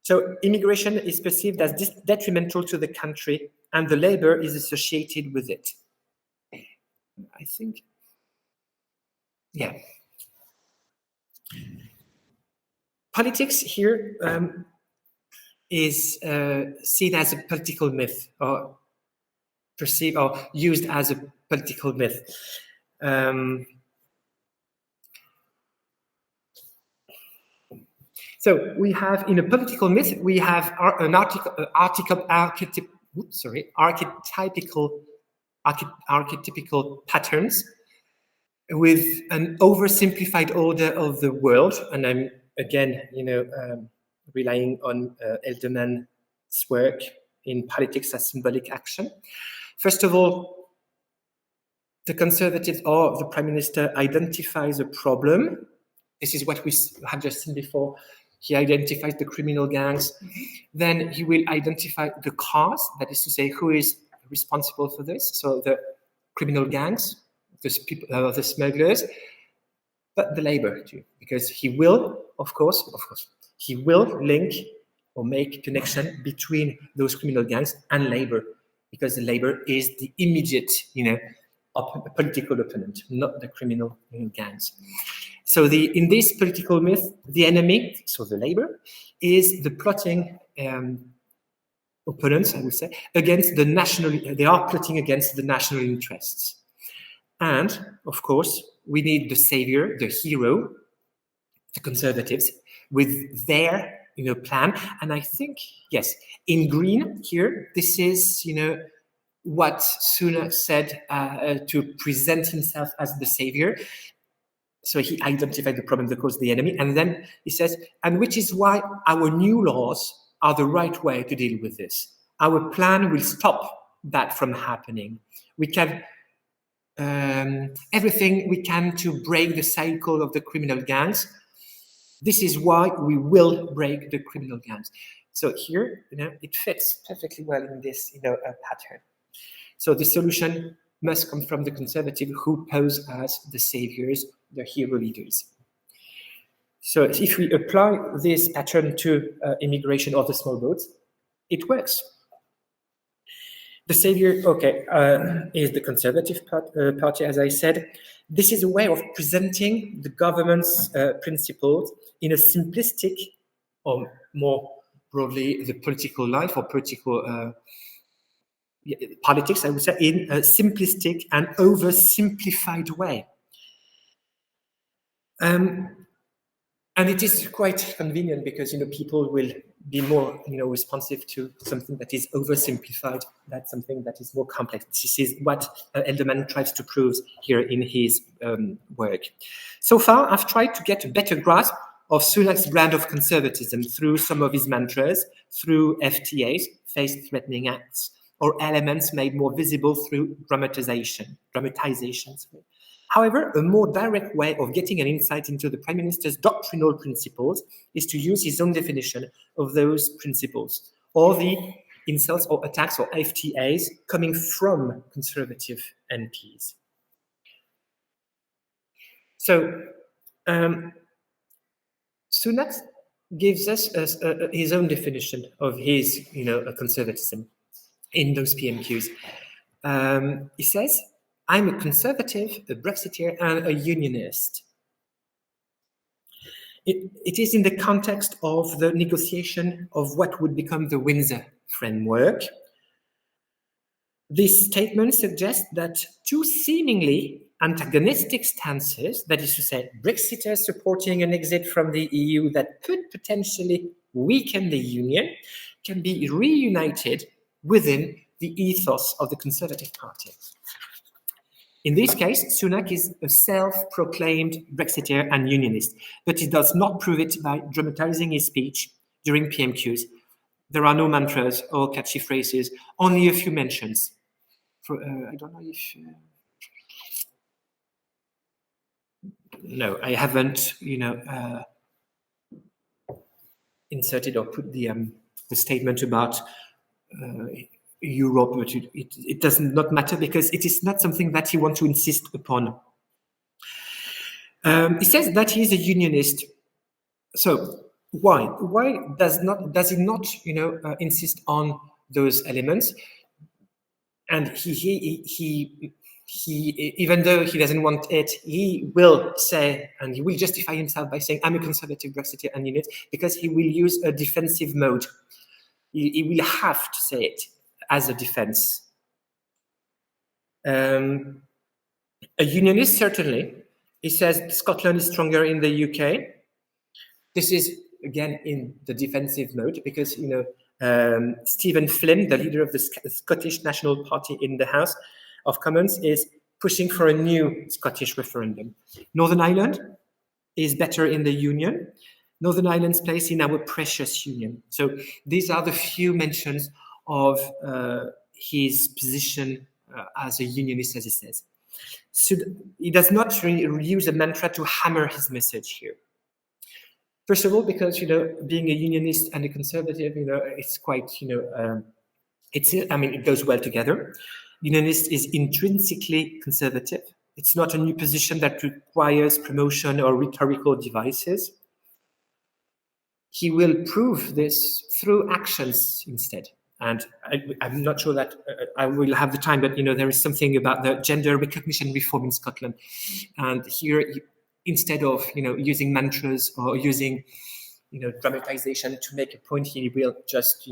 So immigration is perceived as detrimental to the country, and the Labour is associated with it. I think, yeah. Politics here is seen as a political myth, or perceived or used as a political myth. So we have, in a political myth, we have an archetypical patterns with an oversimplified order of the world. And I'm again, relying on Elderman's work in Politics as Symbolic Action. First of all, the Conservatives or the Prime Minister identifies a problem. This is what we have just seen before. He identifies the criminal gangs. Then he will identify the cause, that is to say, who is responsible for this. So the criminal gangs, the smugglers, but the Labour too, because he will, of course, he will link or make connection between those criminal gangs and Labour, because the Labour is the immediate, political opponent, not the criminal gangs. So in this political myth, the enemy, so the Labour, is the plotting opponents, I would say, against the national. They are plotting against the national interests, and of course, we need the savior, the hero, the Conservatives, with their plan. And I think, yes, in green here, this is what Sunak said to present himself as the savior. So he identified the problem, the cause, the enemy, and then he says, and which is why our new laws are the right way to deal with this. Our plan will stop that from happening. We can everything we can to break the cycle of the criminal gangs. This is why we will break the criminal gangs. So here, it fits perfectly well in this, pattern. So the solution must come from the Conservative, who pose as the saviors, the hero leaders. So if we apply this pattern to immigration or the small boats, it works. The savior, is the Conservative party, as I said. This is a way of presenting the government's principles in a simplistic, or more broadly, the political life or political politics, I would say, in a simplistic and oversimplified way. And it is quite convenient because people will be more responsive to something that is oversimplified than something that is more complex. This is what Elderman tries to prove here in his work. So far, I've tried to get a better grasp of Sunak's brand of conservatism through some of his mantras, through FTAs, face-threatening acts, or elements made more visible through dramatization. However, a more direct way of getting an insight into the Prime Minister's doctrinal principles is to use his own definition of those principles, or the insults or attacks or FTAs coming from Conservative MPs. So, Sunak gives us his own definition of his, conservatism in those PMQs. He says, I'm a conservative, a Brexiteer, and a unionist. It is in the context of the negotiation of what would become the Windsor framework. This statement suggests that two seemingly antagonistic stances, that is to say, Brexiters supporting an exit from the EU that could potentially weaken the Union, can be reunited within the ethos of the Conservative Party. In this case, Sunak is a self-proclaimed Brexiteer and unionist, but he does not prove it by dramatizing his speech during PMQs. There are no mantras or catchy phrases, only a few mentions. I don't know if... no, I haven't, inserted or put the statement about Europe, but it does not matter because it is not something that he wants to insist upon. He says that he is a unionist. So why? Why does he not, insist on those elements? And he even though he doesn't want it, he will say, and he will justify himself by saying, I'm a conservative Brexiteer and unionist, because he will use a defensive mode. He will have to say it as a defense. A unionist, certainly. He says Scotland is stronger in the UK. This is, again, in the defensive mode, because, Stephen Flynn, the leader of the Scottish National Party in the House of Commons, is pushing for a new Scottish referendum. Northern Ireland is better in the Union. Northern Ireland's place in our precious Union. So these are the few mentions of his position as a unionist, as he says. So he does not use a mantra to hammer his message here. First of all, because, being a unionist and a conservative, it's quite, it goes well together. Unionist is intrinsically conservative. It's not a new position that requires promotion or rhetorical devices. He will prove this through actions instead. And I'm not sure that I will have the time, but, there is something about the gender recognition reform in Scotland. And here, instead of, using mantras or using, dramatization to make a point, he will just,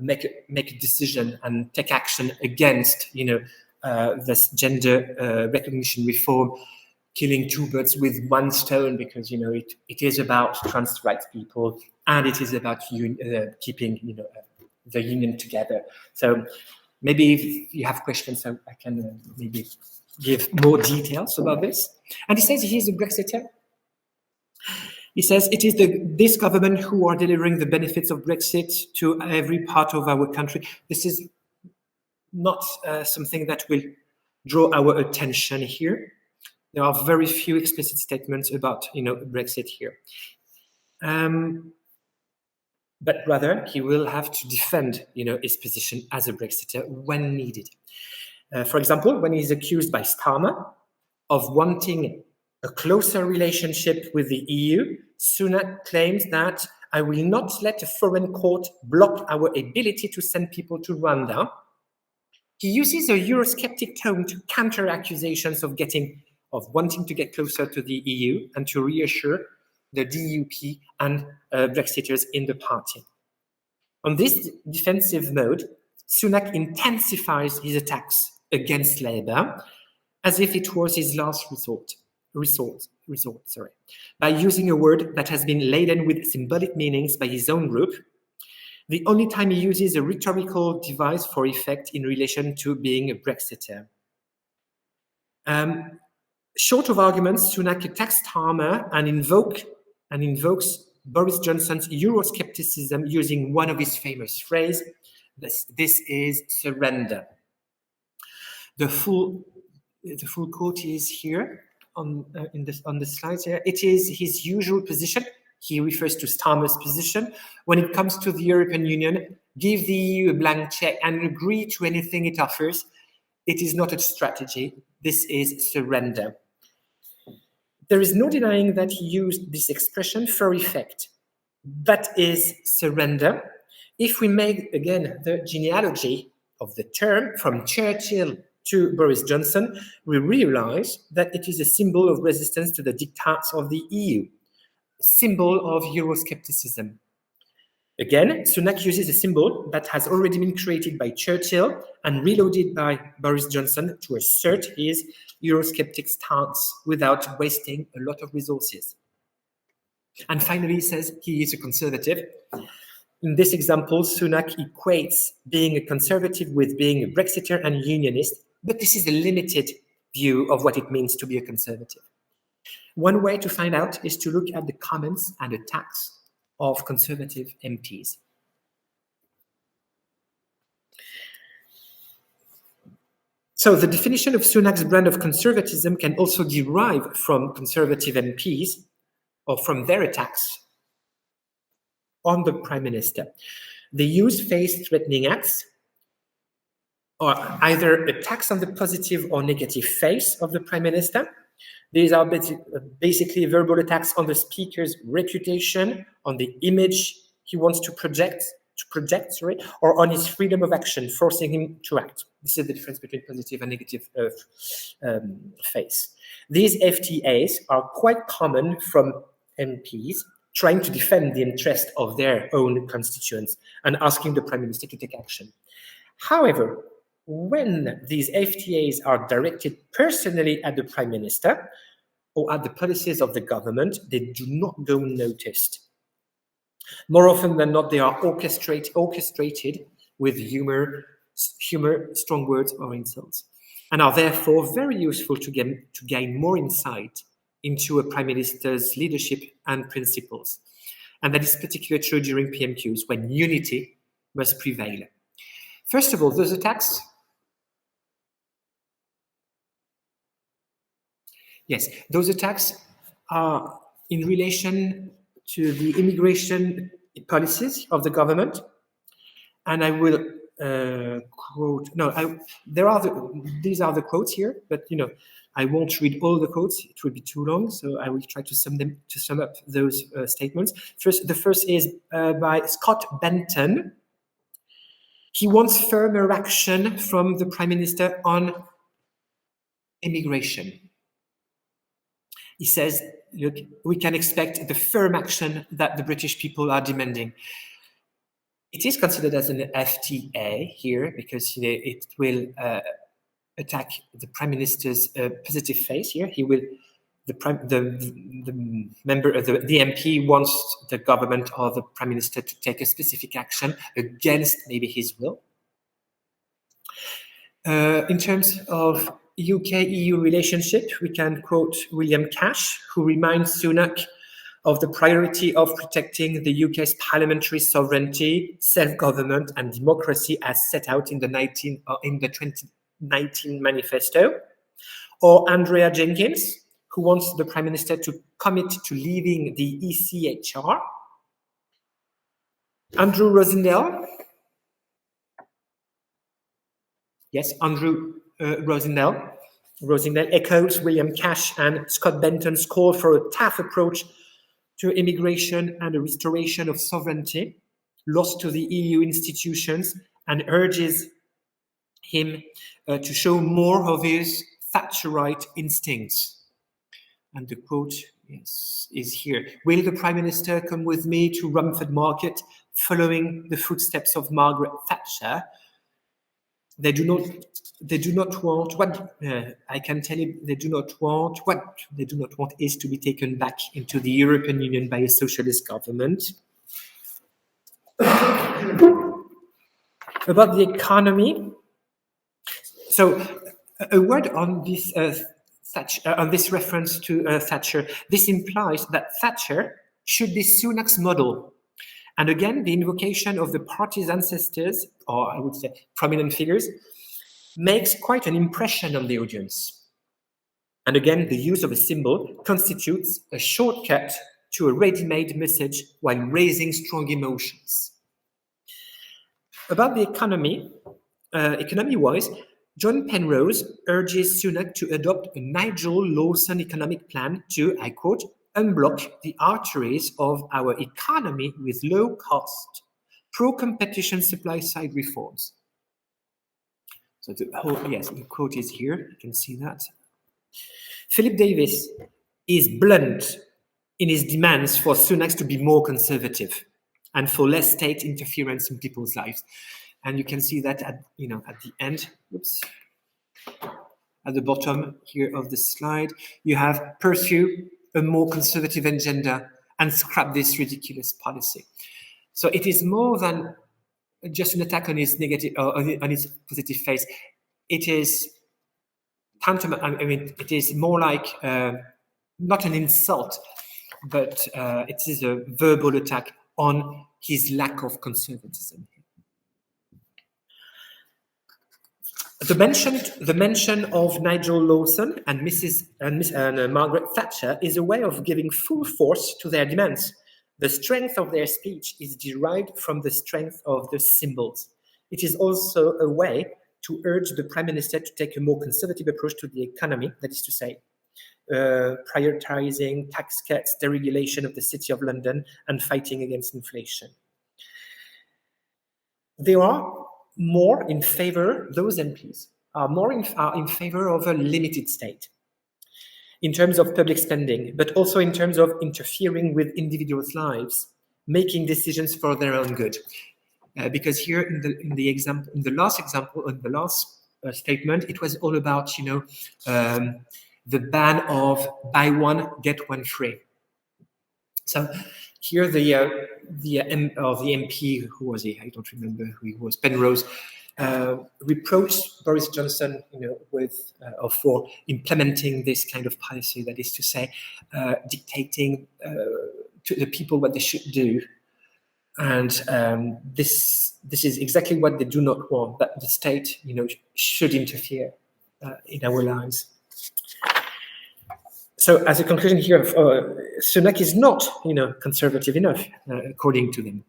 make a decision and take action against, this gender recognition reform, killing two birds with one stone, because, it is about trans rights people and it is about keeping, the union together. So maybe if you have questions, I can maybe give more details about this. And he says he is a Brexiteer. He says it is this government who are delivering the benefits of Brexit to every part of our country. This is not something that will draw our attention here. There are very few explicit statements about, Brexit here. But rather, he will have to defend, his position as a Brexiteer when needed. For example, when he's accused by Starmer of wanting a closer relationship with the EU, Sunak claims that I will not let a foreign court block our ability to send people to Rwanda. He uses a Eurosceptic tone to counter accusations of wanting to get closer to the EU and to reassure the DUP and Brexiters in the party. On this defensive mode, Sunak intensifies his attacks against Labour as if it was his last resort, by using a word that has been laden with symbolic meanings by his own group, the only time he uses a rhetorical device for effect in relation to being a Brexiteer. Short of arguments, Sunak attacks Starmer and invokes Boris Johnson's Euroscepticism using one of his famous phrases, this is surrender. The full quote is here on the slides here. It is his usual position. He refers to Starmer's position. When it comes to the European Union, give the EU a blank check and agree to anything it offers. It is not a strategy. This is surrender. There is no denying that he used this expression for effect. That is surrender. If we make, again, the genealogy of the term from Churchill to Boris Johnson, we realize that it is a symbol of resistance to the diktats of the EU, symbol of Euroscepticism. Again, Sunak uses a symbol that has already been created by Churchill and reloaded by Boris Johnson to assert his Eurosceptic stance without wasting a lot of resources. And finally, he says he is a conservative. In this example, Sunak equates being a conservative with being a Brexiteer and unionist, but this is a limited view of what it means to be a conservative. One way to find out is to look at the comments and attacks of conservative MPs. So the definition of Sunak's brand of conservatism can also derive from conservative MPs or from their attacks on the Prime Minister. They use face-threatening acts, or either attacks on the positive or negative face of the Prime Minister. These are basically verbal attacks on the speaker's reputation, on the image he wants to project, or on his freedom of action, forcing him to act. This is the difference between positive and negative face. These FTAs are quite common from MPs trying to defend the interest of their own constituents and asking the Prime Minister to take action. However, when these FTAs are directed personally at the Prime Minister or at the policies of the government, they do not go unnoticed. More often than not, they are orchestrated with humor, strong words, or insults, and are therefore very useful to gain more insight into a Prime Minister's leadership and principles. And that is particularly true during PMQs, when unity must prevail. First of all, those attacks. Yes, those attacks are in relation to the immigration policies of the government, and I will quote. No, these are the quotes here, but I won't read all the quotes; it would be too long. So I will try to sum up those statements. The first is by Scott Benton. He wants firmer action from the Prime Minister on immigration. He says, look, we can expect the firm action that the British people are demanding. It is considered as an FTA here because it will attack the Prime Minister's positive face here. He will, the member of the MP wants the government or the Prime Minister to take a specific action against maybe his will. In terms of UK-EU relationship, we can quote William Cash, who reminds Sunak of the priority of protecting the UK's parliamentary sovereignty, self-government and democracy as set out in the 2019 manifesto. Or Andrea Jenkins, who wants the Prime Minister to commit to leaving the ECHR. Andrew Rosindell. Yes, Andrew Rosindell echoes William Cash and Scott Benton's call for a tough approach to immigration and a restoration of sovereignty lost to the EU institutions, and urges him to show more of his Thatcherite instincts. And the quote is here. Will the Prime Minister come with me to Rumford Market, following the footsteps of Margaret Thatcher? They do not want what I can tell you. They do not want what they do not want is to be taken back into the European Union by a socialist government. About the economy. So, a word on this on this reference to Thatcher. This implies that Thatcher should be Sunak's model. And again, the invocation of the party's ancestors, or I would say prominent figures, makes quite an impression on the audience. And again, the use of a symbol constitutes a shortcut to a ready-made message while raising strong emotions. About the economy, economy-wise, John Penrose urges Sunak to adopt a Nigel Lawson economic plan to, I quote, unblock the arteries of our economy with low-cost, pro-competition supply-side reforms. So the quote is here. You can see that. Philip Davis is blunt in his demands for Sunak to be more conservative and for less state interference in people's lives. And you can see that at the end. Oops. At the bottom here of the slide, you have pursue a more conservative agenda and scrap this ridiculous policy. So it is more than just an attack on his negative, on his positive face. It is tantamount. I mean, it is more like not an insult, but it is a verbal attack on his lack of conservatism. The mention of Nigel Lawson and Margaret Thatcher is a way of giving full force to their demands. The strength of their speech is derived from the strength of the symbols. It is also a way to urge the Prime Minister to take a more conservative approach to the economy, that is to say, prioritizing tax cuts, deregulation of the City of London, and fighting against inflation. They are more in favor, those MPs are more in favor of a limited state in terms of public spending, but also in terms of interfering with individuals' lives, making decisions for their own good. Because here in the last statement, it was all about the ban of buy one get one free. So here the MP, who was he? I don't remember who he was. Penrose reproached Boris Johnson, for implementing this kind of policy. That is to say, dictating to the people what they should do. And this is exactly what they do not want. That the state, should interfere in our lives. So, as a conclusion here, Sunak is not, conservative enough, according to them.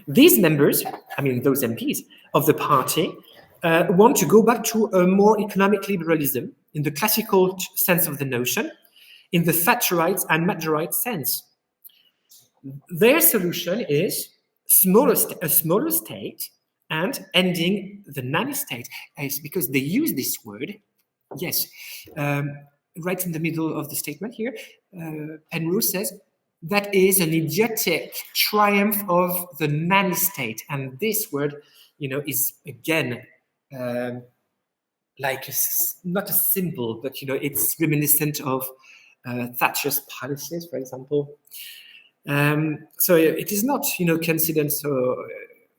These members, those MPs of the party, want to go back to a more economic liberalism in the classical sense of the notion, in the Thatcherite and Majorite sense. Their solution is a smaller state and ending the nanny state. It's because they use this word, yes. Right in the middle of the statement here, Penrose says, that is an idiotic triumph of the nanny state. And this word, is again, like not a symbol, but, it's reminiscent of Thatcher's policies, for example. So it is not, coincidence, so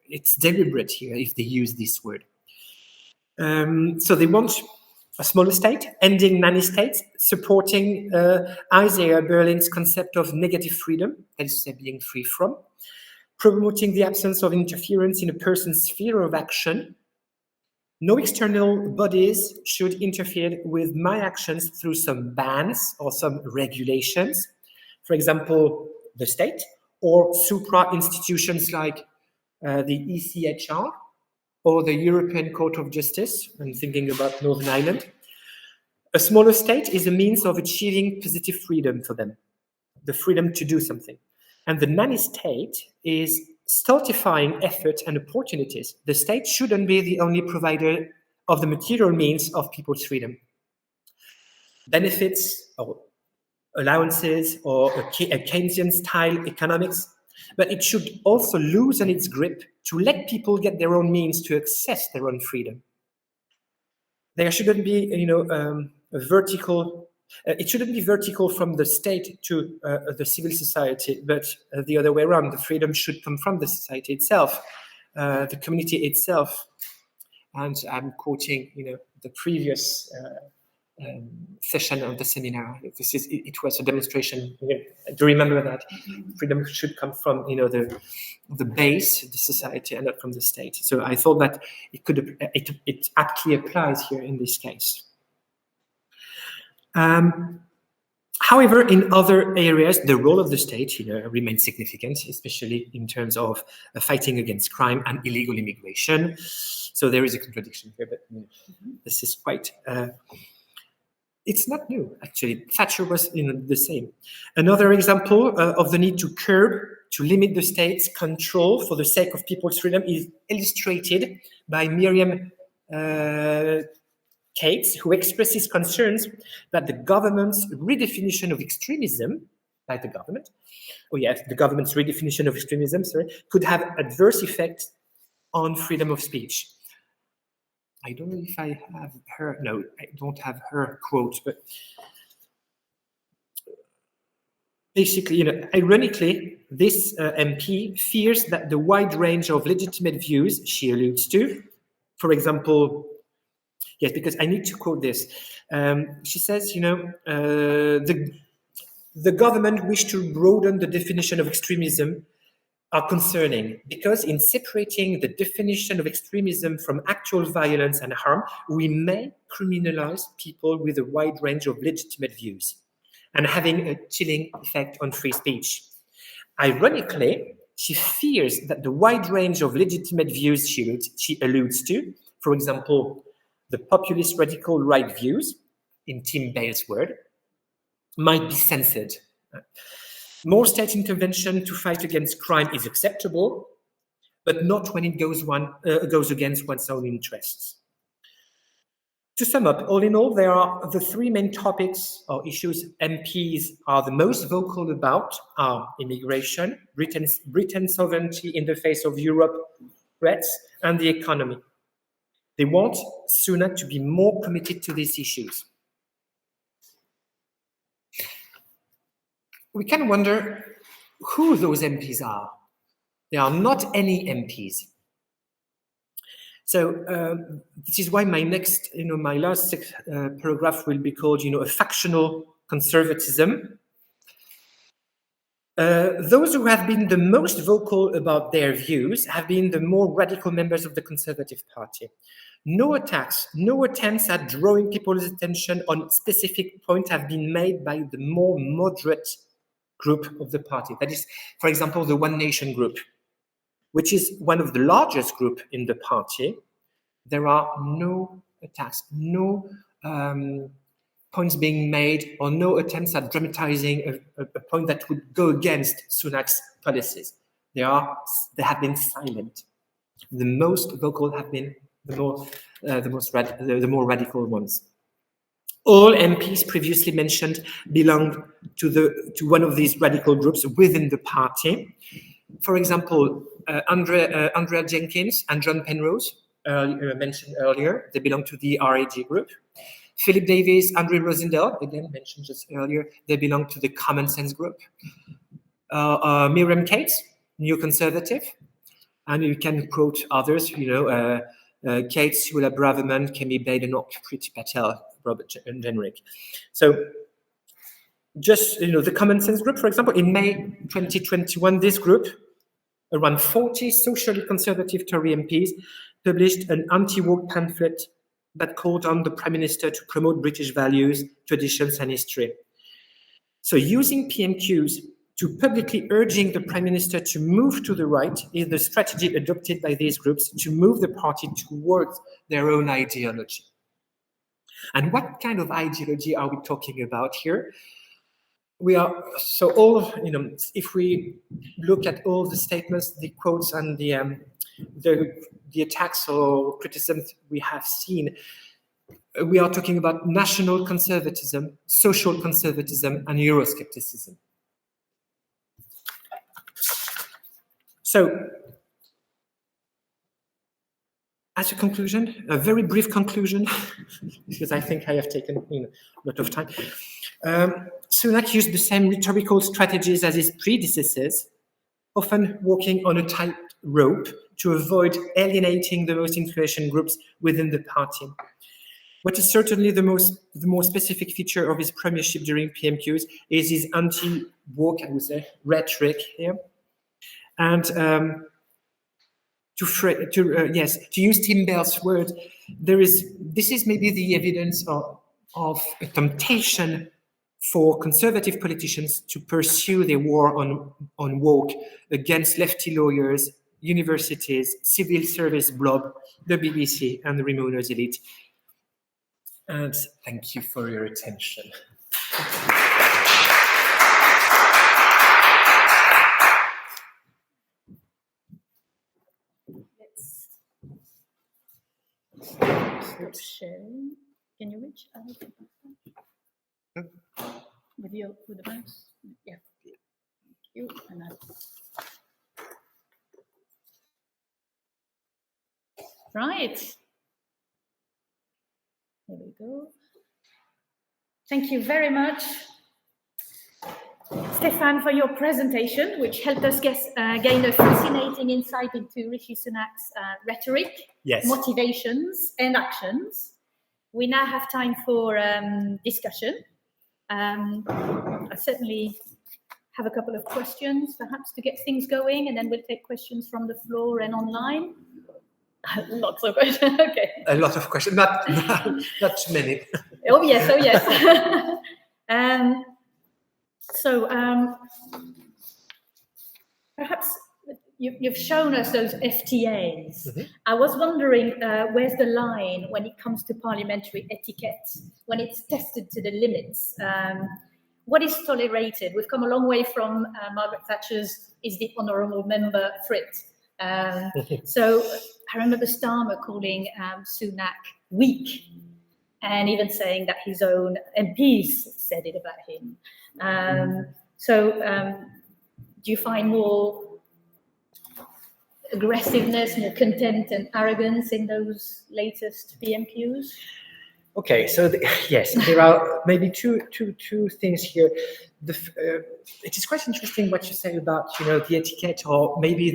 it's deliberate here if they use this word. So they want a smaller state, ending nanny states, supporting Isaiah Berlin's concept of negative freedom, that is to say, being free from, promoting the absence of interference in a person's sphere of action. No external bodies should interfere with my actions through some bans or some regulations. For example, the state or supra institutions like the ECHR, or the European Court of Justice. I'm thinking about Northern Ireland. A smaller state is a means of achieving positive freedom for them, the freedom to do something. And the nanny state is stultifying effort and opportunities. The state shouldn't be the only provider of the material means of people's freedom. Benefits or allowances or a Keynesian-style economics, but it should also loosen its grip to let people get their own means to access their own freedom. There shouldn't be, a vertical. It shouldn't be vertical from the state to the civil society, but the other way around. The freedom should come from the society itself, the community itself. And I'm quoting, the previous session of the seminar. It was a demonstration. Do you remember that? Freedom should come from the base, the society, and not from the state. So I thought that it aptly applies here in this case. However, in other areas, the role of the state remains significant, especially in terms of fighting against crime and illegal immigration. So there is a contradiction here, but this is quite. It's not new, actually. Thatcher was the same. Another example of the need to limit the state's control for the sake of people's freedom is illustrated by Miriam Cates, who expresses concerns that the government's redefinition of extremism, by the government, the government's redefinition of extremism, could have adverse effects on freedom of speech. I don't know if I have her. No, I don't have her quote, but basically, ironically, this MP fears that the wide range of legitimate views she alludes to, for example, Yes, because I need to quote this. She says, the government wished to broaden the definition of extremism are concerning because in separating the definition of extremism from actual violence and harm, we may criminalize people with a wide range of legitimate views and having a chilling effect on free speech. Ironically, she fears that the wide range of legitimate views she alludes to, for example, the populist radical right views, in Tim Bale's word, might be censored. More state intervention to fight against crime is acceptable, but not when it goes against one's own interests. To sum up, all in all, there are the three main topics or issues MPs are the most vocal about are immigration, Britain's sovereignty in the face of Europe threats, and the economy. They want Sunak to be more committed to these issues. We can wonder who those MPs are. They are not any MPs. So this is why my next, my last paragraph will be called, a factional conservatism. Those who have been the most vocal about their views have been the more radical members of the Conservative Party. No attacks, no attempts at drawing people's attention on specific points have been made by the more moderate group of the party. That is, for example, the One Nation group, which is one of the largest groups in the party. There are no attacks, no points being made, or no attempts at dramatizing a point that would go against Sunak's policies. They have been silent. The most vocal have been the more radical ones. All MPs previously mentioned belong to one of these radical groups within the party. For example, Andrea Jenkins and John Penrose, mentioned earlier, they belong to the RAG group. Philip Davies, Andrew Rosendale, again mentioned just earlier, they belong to the Common Sense group. Miriam Cates, New Conservative, and you can quote others, Cates, Sula Braverman, Kemi Badenoch, Priti Patel, Robert Jenrick. So just, the Common Sense group, for example, in May 2021, this group, around 40 socially conservative Tory MPs, published an anti-woke pamphlet that called on the Prime Minister to promote British values, traditions, and history. So using PMQs to publicly urging the Prime Minister to move to the right is the strategy adopted by these groups to move the party towards their own ideology. And what kind of ideology are we talking about here? If we look at all the statements, the quotes, and the attacks or criticisms we have seen, we are talking about national conservatism, social conservatism, and Euroscepticism. So, as a conclusion, a very brief conclusion, because I think I have taken a lot of time. Sunak used the same rhetorical strategies as his predecessors, often walking on a tight rope to avoid alienating the most influential groups within the party. What is certainly the more specific feature of his premiership during PMQs is his anti-woke, I would say, rhetoric here. And to use Tim Bale's word, this is maybe the evidence of a temptation for conservative politicians to pursue their war on woke against lefty lawyers, universities, civil service blob, the BBC, and the Remooners elite. And thank you for your attention. Stop sharing. Can you reach out with the mouse? Yeah. Thank you. And right. Here we go. Thank you very much, Stéphane, for your presentation, which helped us gain a fascinating insight into Rishi Sunak's rhetoric, yes, motivations, and actions. we now have time for discussion. I certainly have a couple of questions, perhaps, to get things going, and then we'll take questions from the floor and online. Lots of questions. Okay. A lot of questions, not too many. Oh yes, oh yes. Perhaps you've shown us those FTAs. Mm-hmm. I was wondering, where's the line when it comes to parliamentary etiquette, when it's tested to the limits? What is tolerated? We've come a long way from Margaret Thatcher's "Is the honourable member fit?" So I remember Starmer calling Sunak weak, and even saying that his own MPs said it about him. Do you find more aggressiveness, more contempt and arrogance in those latest PMQs? Okay, so yes, there are maybe two things here. It is quite interesting what you say about the etiquette, or maybe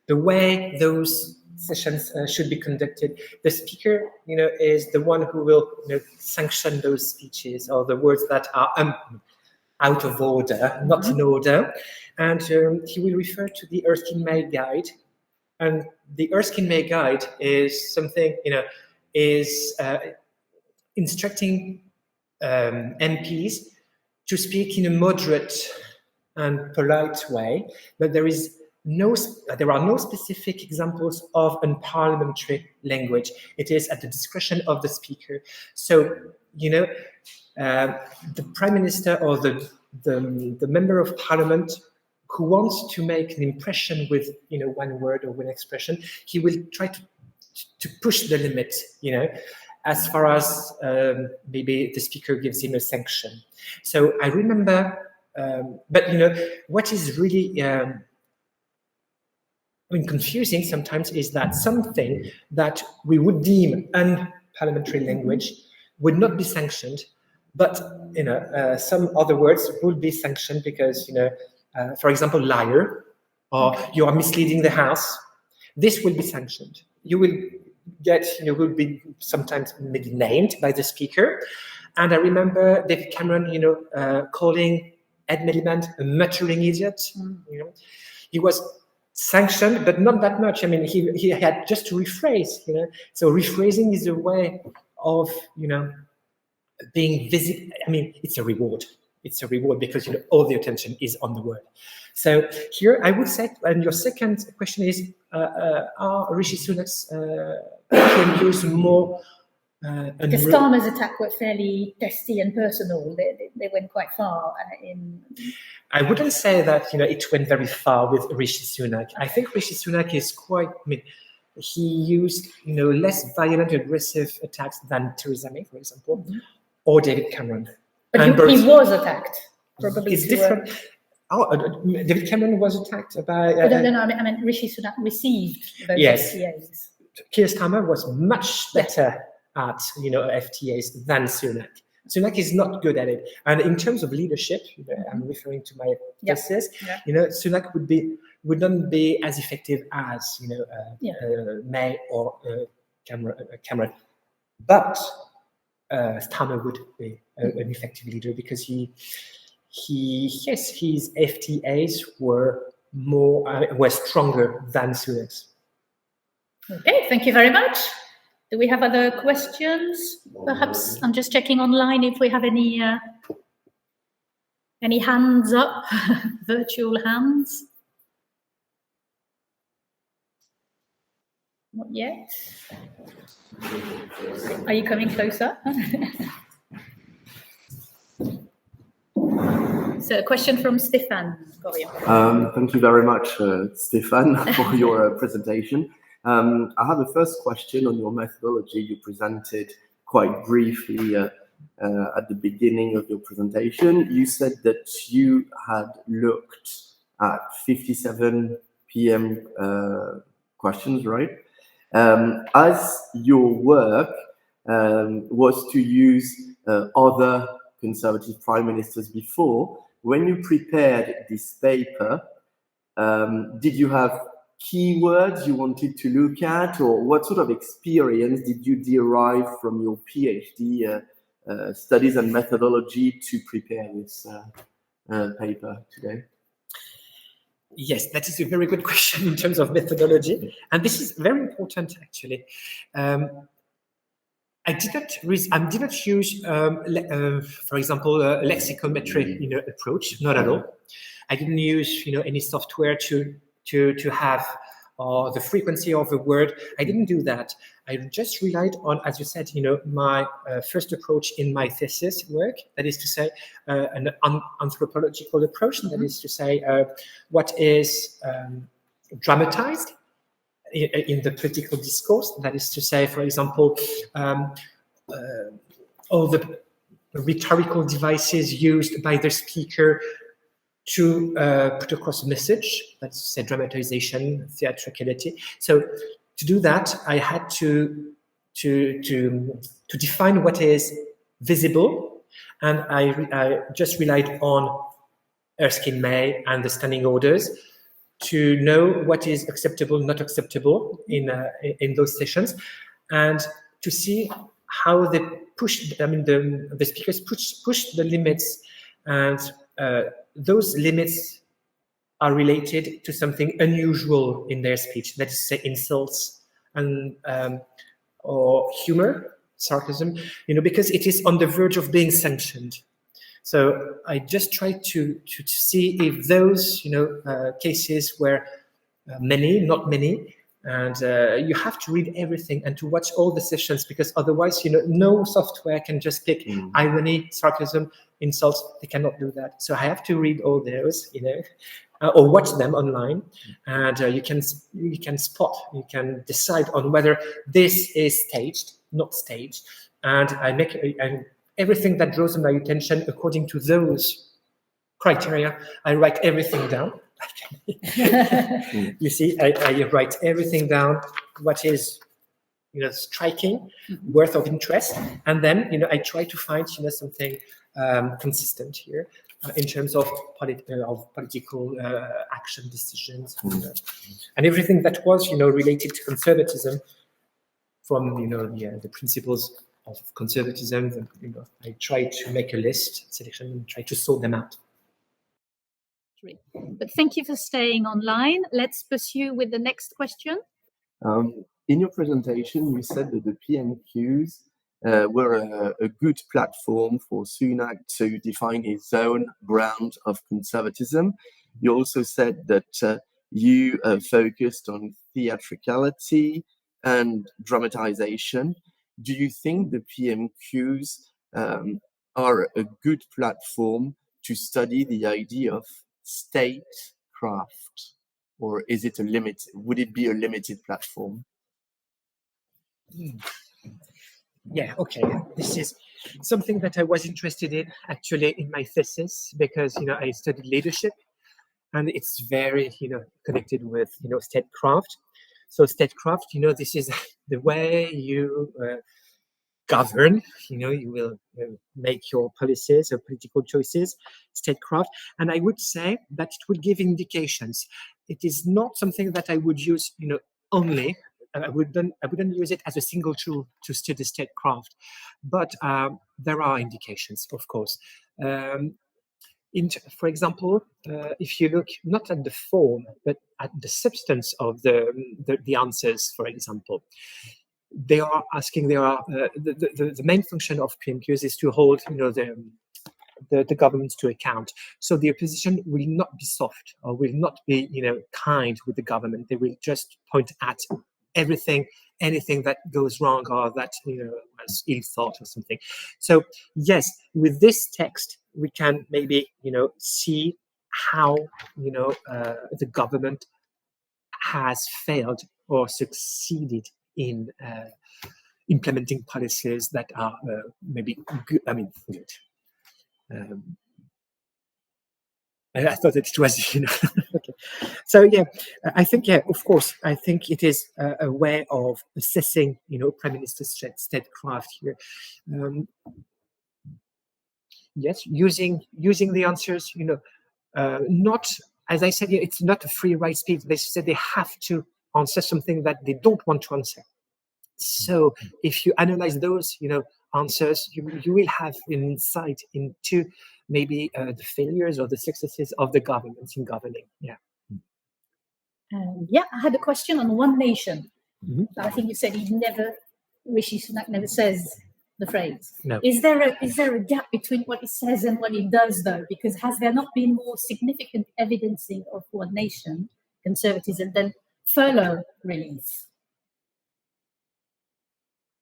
the way those sessions should be conducted. The speaker, is the one who will sanction those speeches or the words that are out of order, not in order, and he will refer to the Erskine May Guide, and the Erskine May Guide is something is instructing MPs to speak in a moderate and polite way, but there are no specific examples of unparliamentary language. It is at the discretion of the speaker. So, the Prime Minister or the Member of Parliament who wants to make an impression with one word or one expression, he will try to push the limit, as far as maybe the speaker gives him a sanction. So I remember, but what is really confusing sometimes is that something that we would deem unparliamentary language would not be sanctioned, but some other words would be sanctioned because for example, liar, or you are misleading the House. This will be sanctioned. You will get, will be sometimes maybe named by the speaker. And I remember David Cameron, calling Ed Miliband a muttering idiot. He was sanctioned, but not that much. I mean, he had just to rephrase. So rephrasing is a way of being visible. I mean, it's a reward. It's a reward because all the attention is on the word. So here I would say, and your second question is, are Rishi Sunak's PMQs more? The Starmer's attack were fairly testy and personal. They went quite far in. I wouldn't say that it went very far with Rishi Sunak. I think Rishi Sunak is quite. I mean, he used less violent, aggressive attacks than Theresa May, for example, or David Cameron. But he was attacked. Probably it's different. David Cameron was attacked by. No, I mean Rishi Sunak received those FTAs. Keir Starmer was much better at FTAs than Sunak. Sunak is not good at it, and in terms of leadership, I'm referring to my thesis. Sunak would not be as effective as May or Cameron, but Starmer would be an effective leader because his FTAs were stronger than Sunak's. Okay, thank you very much. Do we have other questions? Perhaps I'm just checking online if we have any hands up, virtual hands. Not yet. Are you coming closer? So a question from Stéphane. Thank you very much, Stéphane, for your presentation. I have a first question on your methodology. You presented quite briefly at the beginning of your presentation. You said that you had looked at 57 PM questions, right? As your work was to use other Conservative prime ministers before, when you prepared this paper, did you have keywords you wanted to look at, or what sort of experience did you derive from your PhD studies and methodology to prepare this paper today? Yes, that is a very good question in terms of methodology, and this is very important actually. I did not use, for example, a lexicometry approach. Not at all. I didn't use any software to have the frequency of a word. I didn't do that. I just relied on, as you said, my first approach in my thesis work. That is to say, an anthropological approach. That is to say, what is dramatized in the political discourse. That is to say, for example, all the rhetorical devices used by the speaker to put across a message. That's to say, dramatization, theatricality. So to do that, I had to define what is visible, and I just relied on Erskine May and the standing orders to know what is acceptable, not acceptable in those sessions, and to see how they push. I mean, the speakers push the limits, and those limits are related to something unusual in their speech. That is to say, insults and or humor, sarcasm. Because it is on the verge of being sanctioned. So I just tried to see if those cases were many, not many, and you have to read everything and to watch all the sessions, because otherwise no software can just pick irony, sarcasm, insults. They cannot do that. So I have to read all those, or watch them online, and you can spot, you can decide on whether this is staged, not staged, and I make everything that draws my attention according to those criteria. I write everything down. You see, I write everything down, what is striking, worth of interest, and then I try to find something consistent here in terms of political action decisions, and everything that was related to conservatism, from the principles of conservatism. I try to make a list, selection, and try to sort them out. But thank you for staying online. Let's pursue with the next question. In your presentation, you said that the PMQs were a good platform for Sunak to define his own brand of conservatism. You also said that you focused on theatricality and dramatization. Do you think the PMQs are a good platform to study the idea of statecraft, or is it would it be a limited platform? Yeah, okay. This is something that I was interested in actually in my thesis, because I studied leadership, and it's very connected with statecraft. So statecraft, this is the way you govern. You will make your policies or political choices. Statecraft, and I would say that it would give indications. It is not something that I would use only. I wouldn't use it as a single tool to study statecraft, but there are indications, of course. For example, if you look not at the form but at the substance of the answers, for example, they are asking. The main function of PMQs is to hold the governments to account. So the opposition will not be soft or will not be kind with the government. They will just point at anything that goes wrong or that was ill thought or something. So yes, with this text we can maybe see how the government has failed or succeeded in implementing policies that are maybe good. I mean, good. I thought that it was, okay. So yeah, I think, of course, I think it is a way of assessing, Prime Minister's statecraft here. Yes, using the answers, not as I said, it's not a free right speech. They said they have to answer something that they don't want to answer. So if you analyze those, answers, you will have an insight into maybe the failures or the successes of the governments in governing. Yeah. I had a question on one nation. Mm-hmm. I think you said Rishi Sunak never says the phrase. No. Is there a gap between what he says and what he does, though? Because has there not been more significant evidencing of one nation, conservatism, than furlough relief?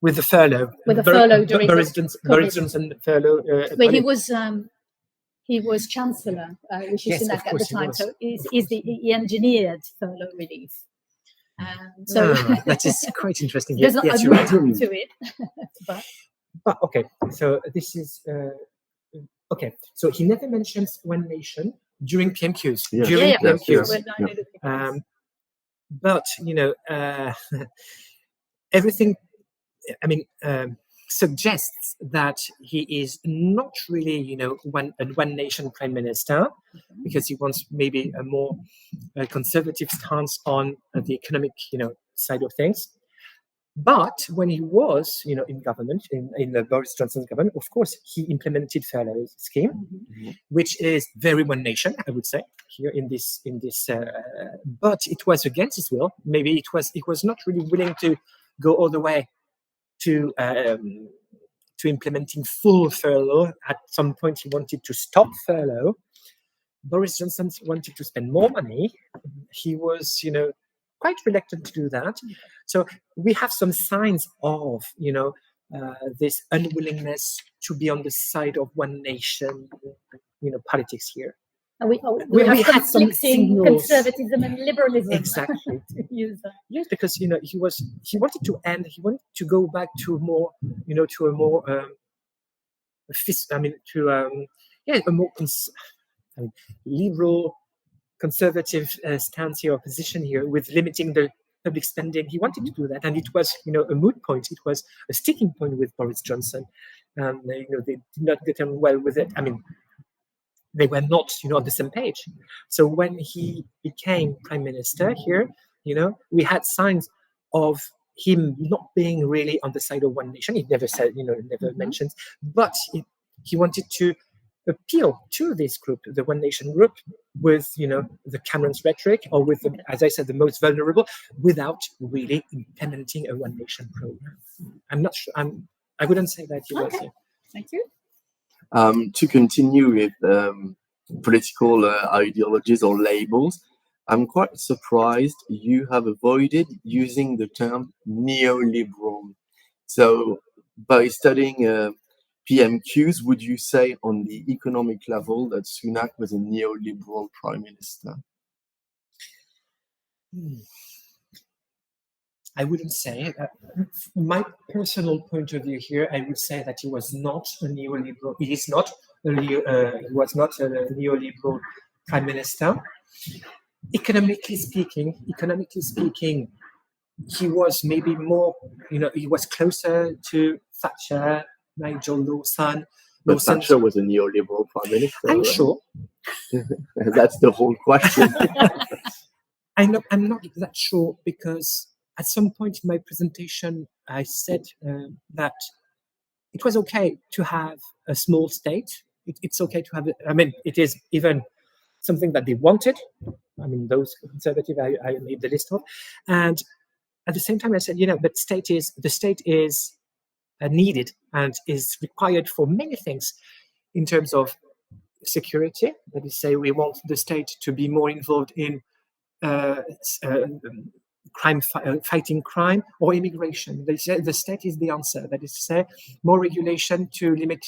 With the furlough. During Boris Johnson furlough. Where he was Chancellor, Rishi Sunak at the time. So he engineered furlough relief. That is quite interesting. There's not yes, a you're right. to it. But okay, so this is okay. So he never mentions one nation during PMQs. Yes. During PMQs. Yes. But everything. I mean, suggests that he is not really, a one nation prime minister, because he wants maybe a more conservative stance on the economic, side of things. But when he was, in government, in the Boris Johnson's government, of course, he implemented furlough scheme, which is very one nation, I would say, here in this. But it was against his will. Maybe it was not really willing to go all the way to implementing full furlough. At some point, he wanted to stop furlough. Boris Johnson wanted to spend more money. He was, quite reluctant to do that. So we have some signs of, this unwillingness to be on the side of one nation, politics here. We had some signals. Conservatism and liberalism. Exactly. Use that. Yes, because he wanted to go back to a more, liberal, conservative stance here or position here with limiting the public spending. He wanted to do that, and it was, a moot point. It was a sticking point with Boris Johnson. They did not get on well with it. I mean, they were not, on the same page. So when he became prime minister here, we had signs of him not being really on the side of one nation. He never said, never mentioned, but he wanted to appeal to this group, the one nation group, with, the Cameron's rhetoric, or with, as I said, the most vulnerable, without really implementing a one nation program. I'm not sure. I wouldn't say that he was. Thank you. To continue with political ideologies or labels, I'm quite surprised you have avoided using the term neoliberal. So by studying PMQs, would you say on the economic level that Sunak was a neoliberal prime minister? I wouldn't say. From my personal point of view here, I would say that he was not a neoliberal. He is not. He was not a neoliberal prime minister. Economically speaking, he was maybe more. He was closer to Thatcher, Nigel Lawson. But Thatcher was a neoliberal prime minister. I'm sure. That's the whole question. I'm not that sure, because at some point in my presentation, I said that it was okay to have a small state. It's okay to have it. I mean, it is even something that they wanted. I mean, those conservative I made the list of. And at the same time, I said, but the state is needed and is required for many things in terms of security. That is, say, we want the state to be more involved in fighting crime or immigration. They say the state is the answer. That is to say, more regulation to limit,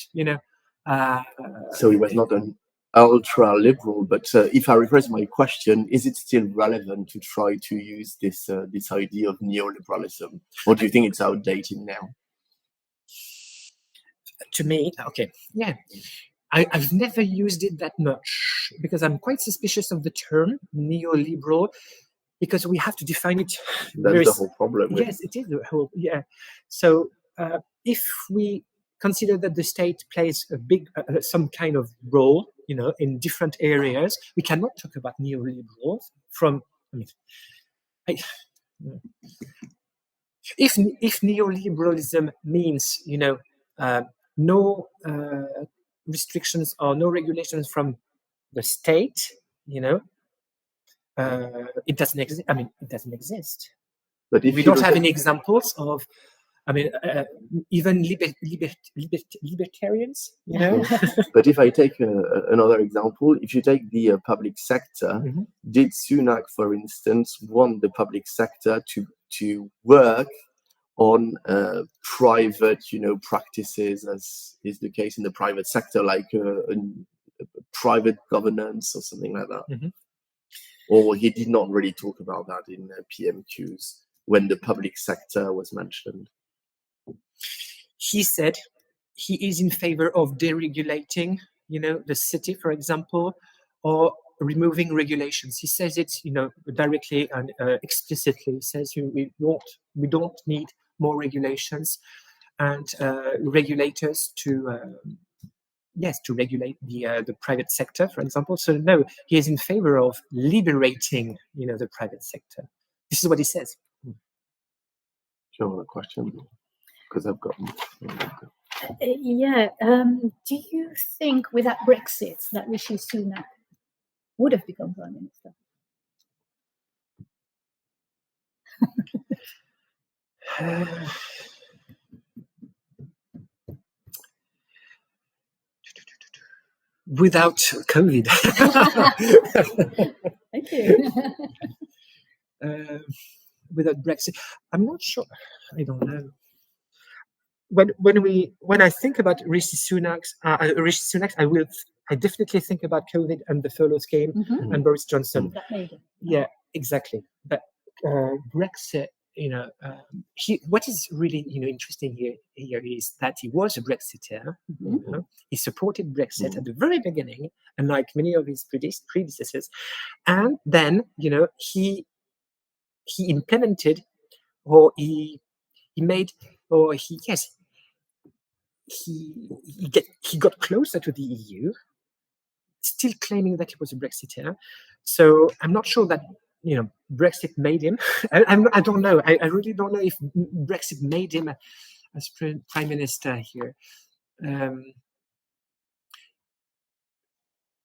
So he was not an ultra liberal, but if I rephrase my question, is it still relevant to try to use this idea of neoliberalism, or do you think it's outdated now? To me, okay, yeah. I've never used it that much because I'm quite suspicious of the term neoliberal, because we have to define it. That's the whole problem. Yes, it is the whole. Yeah. So if we consider that the state plays a big, some kind of role, in different areas. We cannot talk about neoliberals from. If neoliberalism means, no restrictions or no regulations from the state, it doesn't exist. It doesn't exist. But if we you don't look have at- any examples of, even libertarians, But if I take another example, if you take the public sector, Mhm. did Sunak, for instance, want the public sector to work on private, practices, as is the case in the private sector, like a private governance or something like that? Mhm. Or he did not really talk about that in PMQs when the public sector was mentioned? He said he is in favor of deregulating, the city, for example, or removing regulations. He says it, directly and explicitly. He says we don't need more regulations and regulators to regulate the private sector, for example. So no, he is in favor of liberating, the private sector. This is what he says. Do you have a question? Because I've got. Do you think without Brexit that Rishi Sunak would have become Prime Minister? Without COVID. Thank you. Without Brexit, I'm not sure. I don't know. When I think about Rishi Sunak, I definitely think about COVID and the furlough scheme Mhm. and Boris Johnson. That made it. Yeah, exactly. But Brexit, what is really interesting here is that he was a Brexiteer. Mhm. He supported Brexit at the very beginning, unlike many of his predecessors, and then he implemented, or he made, or he got closer to the EU, still claiming that he was a Brexiteer. So I'm not sure that Brexit made him. I don't know. I really don't know if Brexit made him as prime minister here,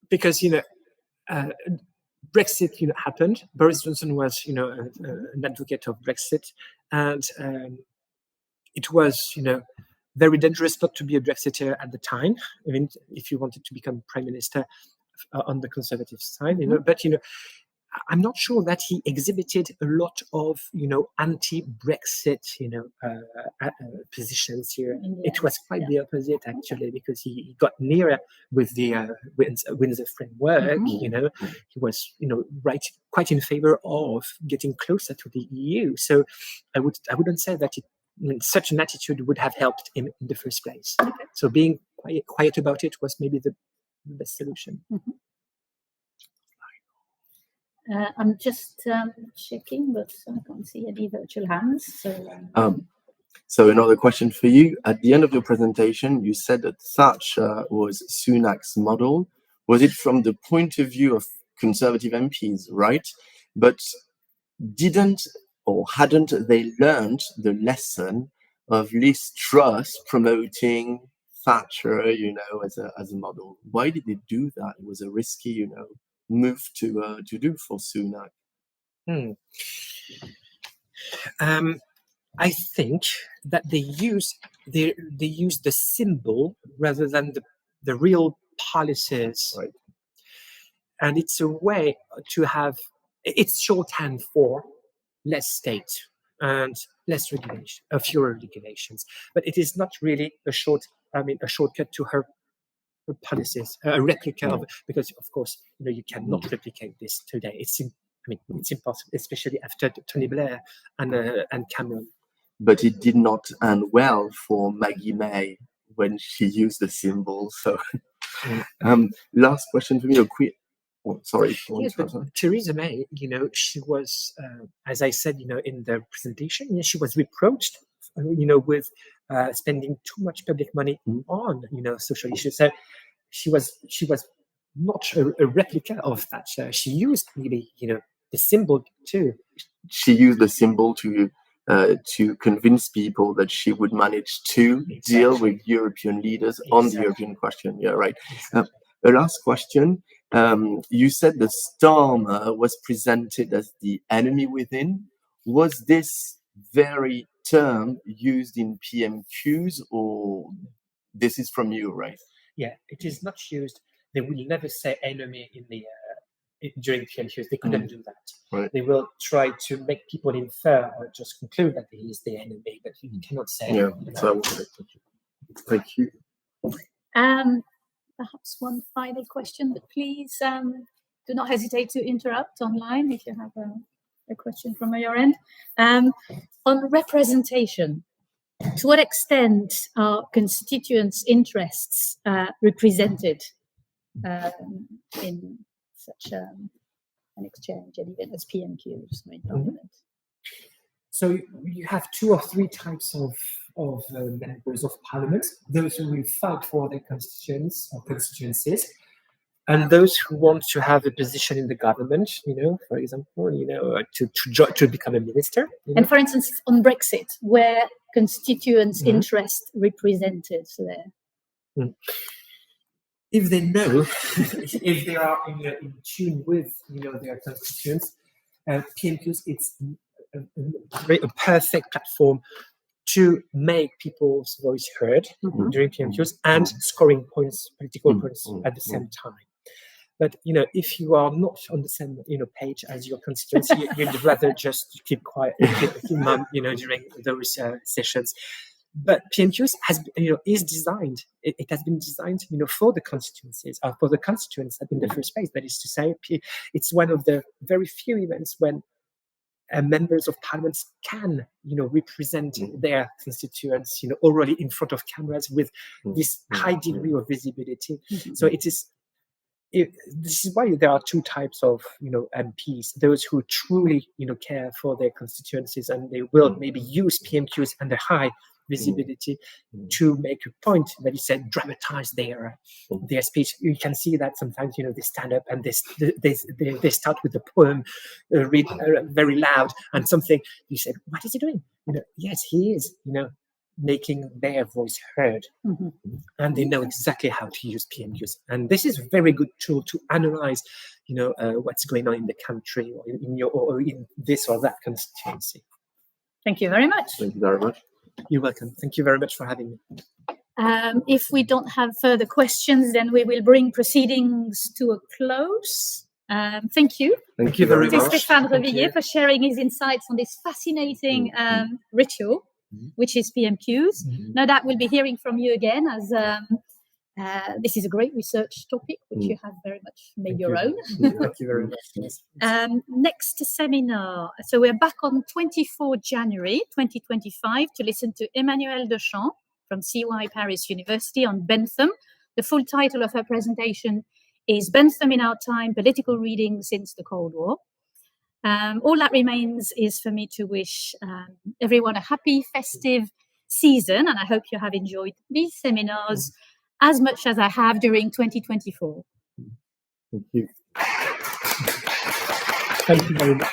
because Brexit happened. Boris Johnson was an advocate of Brexit, and it was very dangerous not to be a Brexiteer at the time. I mean, if you wanted to become prime minister on the conservative side, but I'm not sure that he exhibited a lot of anti-Brexit positions here. It was quite the opposite actually, because he got nearer with the Windsor framework. He was quite in favor of getting closer to the EU. So I wouldn't say that such an attitude would have helped him in the first place. Okay. So being quiet about it was maybe the best solution. Mm-hmm. I'm just checking, but I can't see any virtual hands. So another question for you. At the end of your presentation, you said that Thatcher was Sunak's model. Was it from the point of view of Conservative MPs, right? But hadn't they learned the lesson of Liz Truss promoting Thatcher, as a model? Why did they do that? It was a risky, move to do for Sunak. I think that they use the symbol rather than the real policies, right? And it's a way to have, it's shorthand for less state and less regulation, fewer regulations. But it is not really a shortcut to her policies, a replica of, because of course you cannot replicate this today. It's impossible, especially after Tony Blair and Cameron. But it did not end well for Maggie May when she used the symbol. So, last question for me. Sorry. Yes, but Theresa May, she was, as I said, in the presentation, she was reproached, with spending too much public money on, social issues. So she was not a replica of Thatcher. She used maybe, the symbol too. She used the symbol to convince people that she would manage to deal with European leaders on the European question. Yeah, right. The last question. You said the storm was presented as the enemy within. Was this very term used in PMQs, or this is from you, right? Yeah, it is not used. They will never say enemy in the during PMQs. They couldn't do that. Right. They will try to make people infer or just conclude that he is the enemy, but you cannot say. Yeah. So, thank you. Perhaps one final question, but please do not hesitate to interrupt online if you have a question from your end. On representation, to what extent are constituents' interests represented in such an exchange and even as PMQs in Parliament? So you have 2 or 3 types of members of Parliament: those who will fight for their constituents or constituencies, and those who want to have a position in the government, for example, to become a minister. And for instance, on Brexit, where constituents' interest represented there? If they know, if they are in tune with their constituents, PMQs, it's a perfect platform to make people's voice heard during PMQs and scoring points, political points at the same time. But if you are not on the same page as your constituency, you'd rather just keep quiet, keep mum, during those sessions. But PMQs is designed. It has been designed, for the constituencies, for the constituents in the first place. That is to say, it's one of the very few events when members of Parliament can, represent their constituents, orally in front of cameras with this high degree of visibility. So this is why there are 2 types of, MPs: those who truly, care for their constituencies, and they will maybe use PMQs and the high visibility to make a point, that is said, dramatize their speech. You can see that sometimes, they stand up and they start with a poem, read very loud, and something. You said, what is he doing? Yes, he is, making their voice heard, and they know exactly how to use PMQs. And this is a very good tool to analyze, what's going on in the country or in this or that constituency. Thank you very much. Thank you very much. You're welcome. Thank you very much for having me. If we don't have further questions, then we will bring proceedings to a close. Thank you. Thank you very to much. Stéphane Revillet for sharing his insights on this fascinating ritual, which is PMQs. No doubt we'll be hearing from you again, as this is a great research topic, which you have very much made your own. Thank you very much. Next seminar. So we're back on 24 January 2025 to listen to Emmanuelle Deschamps from CY Paris University on Bentham. The full title of her presentation is Bentham in Our Time, Political Reading Since the Cold War. All that remains is for me to wish everyone a happy, festive season, and I hope you have enjoyed these seminars as much as I have during 2024. Thank you. Thank you very much.